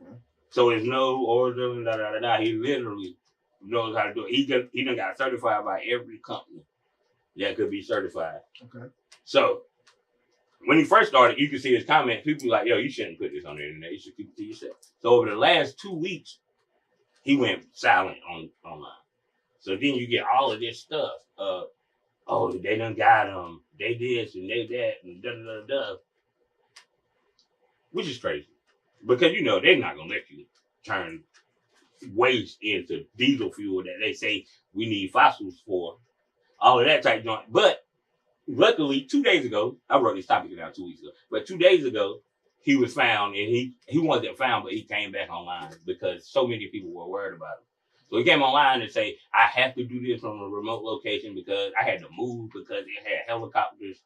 [SPEAKER 3] Okay.
[SPEAKER 2] So there's no order, He literally knows how to do it. He done got certified by every company that could be certified.
[SPEAKER 3] Okay.
[SPEAKER 2] So when he first started, you could see his comments. People were like, yo, you shouldn't put this on the internet. You should keep it to yourself. So over the last 2 weeks, he went silent online. So then you get all of this stuff. Oh, they done got him. They this and they that and da-da-da-da. Which is crazy. Because, you know, they're not going to let you turn waste into diesel fuel that they say we need fossils for. All of that type joint. But luckily, 2 days ago, I wrote this topic down 2 weeks ago, but 2 days ago, he was found, and he wasn't found, but he came back online because so many people were worried about him. So he came online and say, I have to do this from a remote location because I had to move because it had helicopters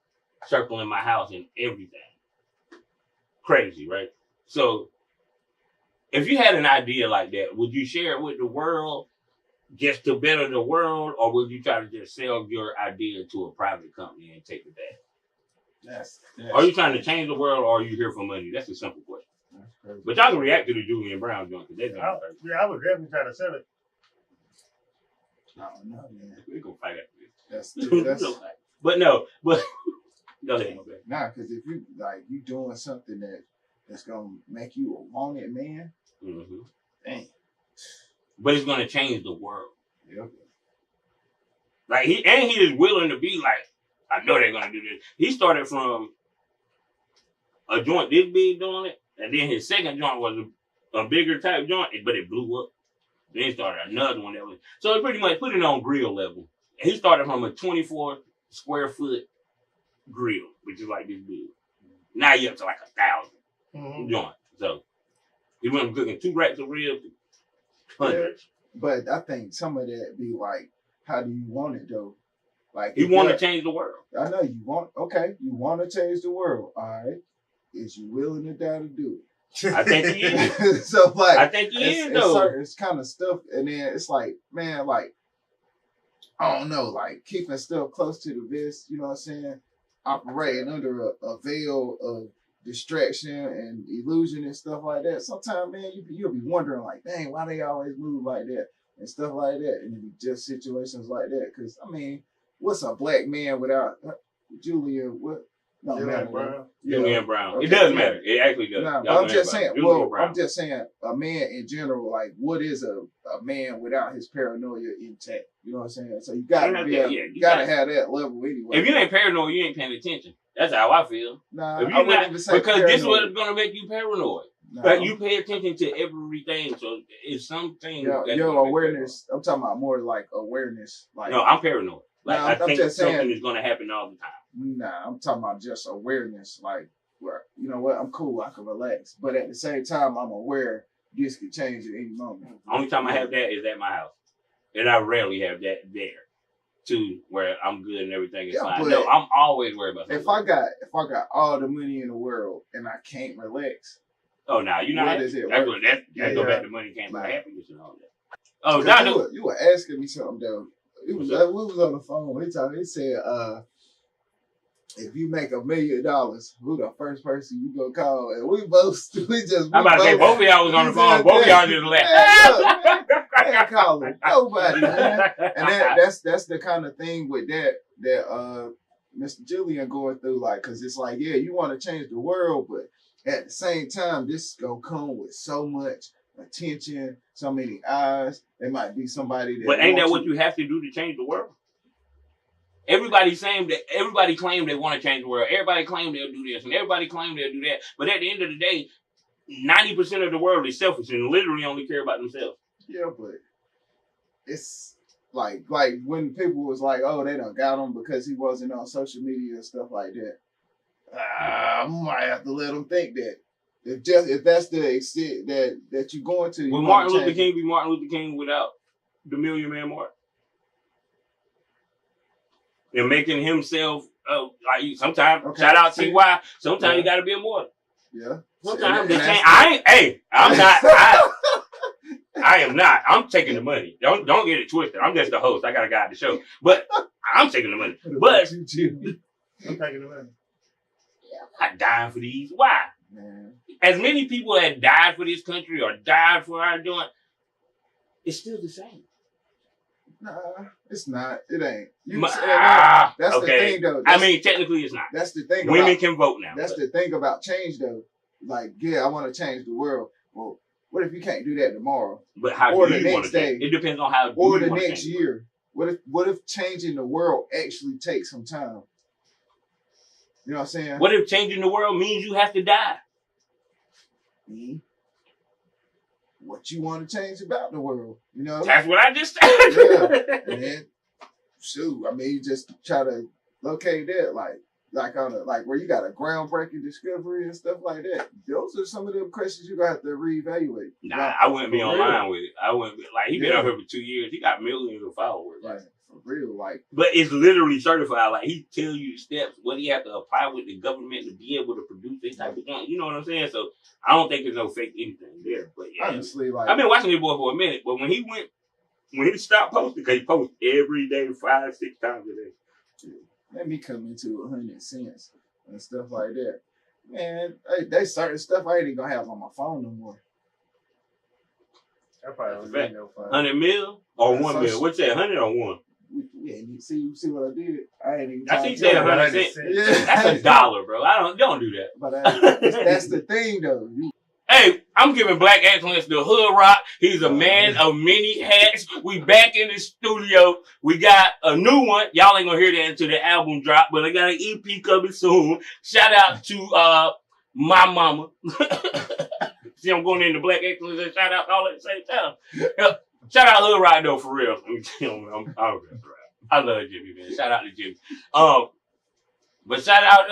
[SPEAKER 2] circling my house and everything. Crazy, right? So if you had an idea like that, would you share it with the world just to better the world, or would you try to just sell your idea to a private company and take it back? Are you trying to change the world, or are you here for money? That's a simple question. But y'all can react to the Julian Browns joint.
[SPEAKER 1] I would definitely try to sell it.
[SPEAKER 3] I don't know, man.
[SPEAKER 2] We're going to fight after this.
[SPEAKER 3] That's
[SPEAKER 2] But no, go ahead.
[SPEAKER 3] Nah, because if you doing something that's gonna make you a wanted man, dang.
[SPEAKER 2] But it's gonna change the world.
[SPEAKER 3] Yep.
[SPEAKER 2] Like he is willing to be like, I know they're gonna do this. He started from a joint this big doing it, and then his second joint was a bigger type joint, but it blew up. Then he started another one that was so it pretty much put it on grill level. And he started from a 24 square foot grill, which is like this big. Now you're up to like 1,000 joint. So he went from cooking 2 racks of ribs to hundreds.
[SPEAKER 3] But I think some of that be like, how do you want it though? Like
[SPEAKER 2] you want to change the world.
[SPEAKER 3] I know you want. You want to change the world. All right, is you willing to die to do it?
[SPEAKER 2] I think he is.
[SPEAKER 3] So like,
[SPEAKER 2] I think he is though.
[SPEAKER 3] It's kind of stuff, and then it's like, man, like I don't know, like keeping stuff close to the vest. You know what I'm saying? Operating under a veil of distraction and illusion and stuff like that. Sometimes, man, you'll be wondering like, dang, why they always move like that and stuff like that, and it be just situations like that. Because I mean, what's a black man without Julian? What? No,
[SPEAKER 1] Julian Browns.
[SPEAKER 2] Julian Browns.
[SPEAKER 3] Okay.
[SPEAKER 2] It does matter. It actually does.
[SPEAKER 3] Nah, but I'm just saying. I'm just saying, a man in general, like, what is a man without his paranoia intact? You know what I'm saying? So you gotta be, you gotta have that level anyway.
[SPEAKER 2] If you ain't paranoid, you ain't paying attention. That's how I feel.
[SPEAKER 3] Nah,
[SPEAKER 2] if you
[SPEAKER 3] I wouldn't
[SPEAKER 2] not,
[SPEAKER 3] even say
[SPEAKER 2] because
[SPEAKER 3] paranoid.
[SPEAKER 2] this is what's gonna make you paranoid.
[SPEAKER 3] Nah,
[SPEAKER 2] But you pay attention to everything, so it's something.
[SPEAKER 3] Your awareness. I'm talking about more like awareness. Like
[SPEAKER 2] no, I'm paranoid. Like
[SPEAKER 3] nah,
[SPEAKER 2] I think
[SPEAKER 3] just
[SPEAKER 2] something
[SPEAKER 3] saying,
[SPEAKER 2] is gonna happen all the time.
[SPEAKER 3] Nah, I'm talking about just awareness. Like, where you know what, I'm cool, I can relax, but at the same time, I'm aware this could change at any moment.
[SPEAKER 2] Only time I have that is at my house, and I rarely have that there. Too, where I'm good and everything is fine. No, I'm always worried about something.
[SPEAKER 3] If I got all the money in the world and I can't relax.
[SPEAKER 2] Oh, no, you're not. That's go back to money can't buy happiness and all that. Oh, no,
[SPEAKER 3] you were asking me something though. It was like, we was on the phone. He said, if you make $1 million, who the first person you gonna call? And we just.
[SPEAKER 2] I'm about to say both of y'all was on the phone. Both of y'all just laughed.
[SPEAKER 3] I ain't calling nobody, man. And that's the kind of thing with that Mr. Julian going through, like, cause it's like, yeah, you want to change the world, but at the same time, this is gonna come with so much attention, so many eyes. There might be somebody that.
[SPEAKER 2] But ain't that what you have to do to change the world? Everybody saying that. Everybody claim they want to change the world. Everybody claim they'll do this, and everybody claim they'll do that. But at the end of the day, 90% of the world is selfish and literally only care about themselves.
[SPEAKER 3] Yeah, but it's like when people was like, oh, they done got him because he wasn't on social media and stuff like that. I might have to let them think that. If that's the extent that you're going to.
[SPEAKER 2] Will Martin Luther King be Martin Luther King without the Million Man March? And making himself like sometimes shout out TY. Sometimes you got to be immortal.
[SPEAKER 3] Yeah.
[SPEAKER 2] Sometimes I am not. I'm taking the money. Don't get it twisted. I'm just the host. I got to guide the show, but I'm taking the money. But
[SPEAKER 1] I'm taking the money.
[SPEAKER 2] I'm not dying for these. Why?
[SPEAKER 3] Man.
[SPEAKER 2] As many people that died for this country or died for our doing, it's still the same.
[SPEAKER 3] Nah, it's not. It ain't.
[SPEAKER 2] That's
[SPEAKER 3] the thing, though.
[SPEAKER 2] Technically, it's not.
[SPEAKER 3] That's the thing.
[SPEAKER 2] Women can vote now.
[SPEAKER 3] That's the thing about change, though. Like, yeah, I want to change the world. Well, what if you can't do that tomorrow?
[SPEAKER 2] But how
[SPEAKER 3] or
[SPEAKER 2] do
[SPEAKER 3] the
[SPEAKER 2] you
[SPEAKER 3] next
[SPEAKER 2] want to
[SPEAKER 3] day?
[SPEAKER 2] It depends on how.
[SPEAKER 3] Or the next year. What if changing the world actually takes some time? You know what I'm saying?
[SPEAKER 2] What if changing the world means you have to die?
[SPEAKER 3] What you want to change about the world? You know?
[SPEAKER 2] That's what I just said.
[SPEAKER 3] Yeah. And then, shoot, I mean, you just try to locate that. Like, like on a, like where you got a groundbreaking discovery and stuff like that. Those are some of them questions you gonna have to reevaluate.
[SPEAKER 2] Nah,
[SPEAKER 3] like,
[SPEAKER 2] I wouldn't be
[SPEAKER 3] for
[SPEAKER 2] online
[SPEAKER 3] real.
[SPEAKER 2] with it. I wouldn't be like he been out here for 2 years. He got millions of followers.
[SPEAKER 3] Like for real, like
[SPEAKER 2] But it's literally certified. Like he tell you the steps, what he have to apply with the government to be able to produce this type of thing. You know what I'm saying? So I don't think there's no fake anything there. But yeah,
[SPEAKER 3] honestly, like
[SPEAKER 2] I've been watching this boy for a minute. But when he stopped posting, because he posts every day, 5-6 times a day.
[SPEAKER 3] let me come into 100 cents and stuff like that. Man, they certain stuff I ain't even gonna have on my phone no more.
[SPEAKER 1] I probably don't need no fun.
[SPEAKER 2] 100 mil or
[SPEAKER 3] That's
[SPEAKER 2] 1
[SPEAKER 3] so
[SPEAKER 2] mil? What's that? 100 or 1?
[SPEAKER 3] Yeah, you see what I did? I ain't even.
[SPEAKER 2] I
[SPEAKER 3] trying
[SPEAKER 2] see you
[SPEAKER 3] to
[SPEAKER 2] said
[SPEAKER 3] tell you.
[SPEAKER 2] 100 cents.
[SPEAKER 3] Yeah.
[SPEAKER 2] That's $1, bro. Don't do that.
[SPEAKER 3] But that's the thing, though.
[SPEAKER 2] Hey, I'm giving Black Excellence the hood rock. He's a man of many hats. We back in the studio. We got a new one. Y'all ain't gonna hear that until the album drop, but I got an EP coming soon. Shout out to my mama. See, I'm going into Black Excellence and shout out all at the same time. Shout out Hood Rock though, for real. I love Jimmy, man. Shout out to Jimmy. But shout out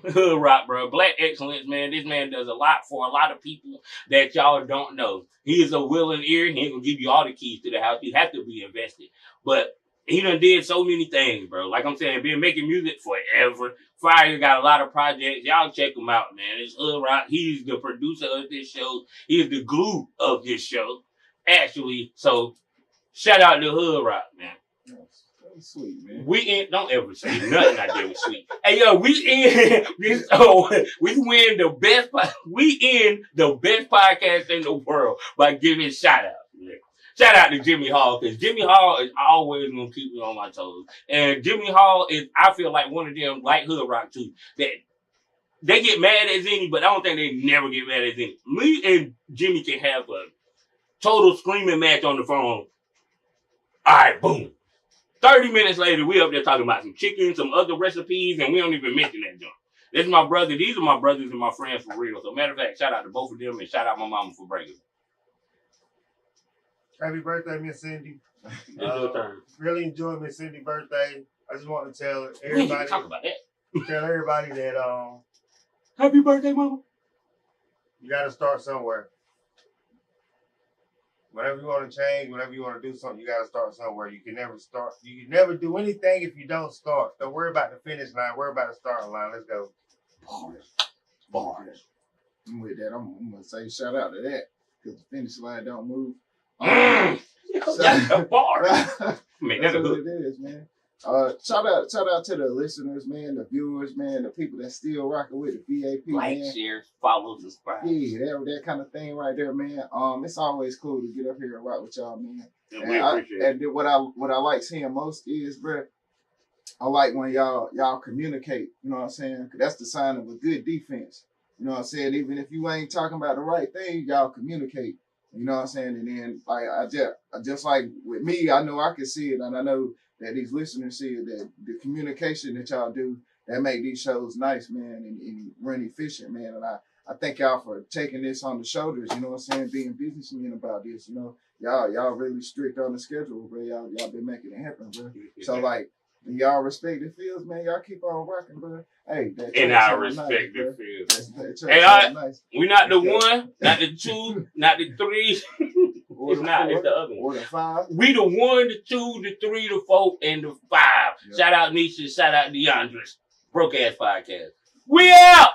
[SPEAKER 2] to Hood Rock, bro. Black Excellence, man. This man does a lot for a lot of people that y'all don't know. He is a willing ear. He ain't gonna give you all the keys to the house. You have to be invested. But he done did so many things, bro. Like I'm saying, been making music forever. Fire got a lot of projects. Y'all check him out, man. It's Hood Rock. He's the producer of this show. He is the glue of this show, actually. So shout out to Hood Rock, man.
[SPEAKER 3] That's sweet, man.
[SPEAKER 2] We in, don't ever say nothing I did was sweet. Hey, yo, we in this, we win the best, we in the best podcast in the world by giving shout outs. Yeah. Shout out to Jimmy Hall, because Jimmy Hall is always going to keep me on my toes. And Jimmy Hall is, I feel like one of them, like Hood Rock too, that they get mad at Zenny, but I don't think they never get mad at Zenny. Me and Jimmy can have a total screaming match on the phone. All right, boom. 30 minutes later, we up there talking about some chicken, some other recipes, and we don't even mention that junk. This is my brother. These are my brothers and my friends for real. So matter of fact, shout out to both of them and shout out my mama for breaking.
[SPEAKER 1] Happy birthday, Miss Cindy.
[SPEAKER 2] It's your turn.
[SPEAKER 1] Really enjoyed Miss Cindy's birthday. I just want to tell
[SPEAKER 2] We ain't
[SPEAKER 1] everybody,
[SPEAKER 2] even talk about that.
[SPEAKER 1] tell everybody that
[SPEAKER 2] Happy birthday, mama.
[SPEAKER 1] you got to start somewhere. Whenever you want to change, whenever you want to do something, you got to start somewhere. You can never start. You can never do anything if you don't start. Don't worry about the finish line. Worry about the starting line. Let's go.
[SPEAKER 3] Bars. I'm with that. I'm gonna say shout out to that because the finish line don't move.
[SPEAKER 2] That's a bar. Man,
[SPEAKER 3] That's
[SPEAKER 2] that's a
[SPEAKER 3] what
[SPEAKER 2] hood.
[SPEAKER 3] it is, man. Shout out to the listeners, man, the viewers, man, the people that still rocking with the VAP,
[SPEAKER 2] Like,
[SPEAKER 3] man.
[SPEAKER 2] share, follow, subscribe.
[SPEAKER 3] Yeah, that kind of thing right there, man. It's always cool to get up here and rock with y'all, man.
[SPEAKER 2] And we appreciate it.
[SPEAKER 3] And then what I like seeing most is, bro, I like when y'all communicate. You know what I'm saying? 'Cause that's the sign of a good defense. You know what I'm saying? Even if you ain't talking about the right thing, y'all communicate. You know what I'm saying? And then like I just like with me, I know I can see it, and I know that these listeners see it, that the communication that y'all do that make these shows nice, man, and run efficient, man. And I thank y'all for taking this on the shoulders, you know what I'm saying, being businessmen about this, you know. Y'all really strict on the schedule, bro. Y'all been making it happen, bro. So like when y'all respect the fields, man, y'all keep on rocking, bro. Hey, that
[SPEAKER 2] And
[SPEAKER 3] track
[SPEAKER 2] I
[SPEAKER 3] sound
[SPEAKER 2] respect
[SPEAKER 3] nice,
[SPEAKER 2] the
[SPEAKER 3] bro.
[SPEAKER 2] field.
[SPEAKER 3] That track
[SPEAKER 2] Hey,
[SPEAKER 3] sound nice.
[SPEAKER 2] We not the one, not the two, not the three. It's not. It's the other one.
[SPEAKER 3] Or the 5.
[SPEAKER 2] We the 1, the 2, the 3, the 4, and the 5.
[SPEAKER 3] Yep.
[SPEAKER 2] Shout out Nisha. Shout out DeAndre. Broke Ass Podcast. We out.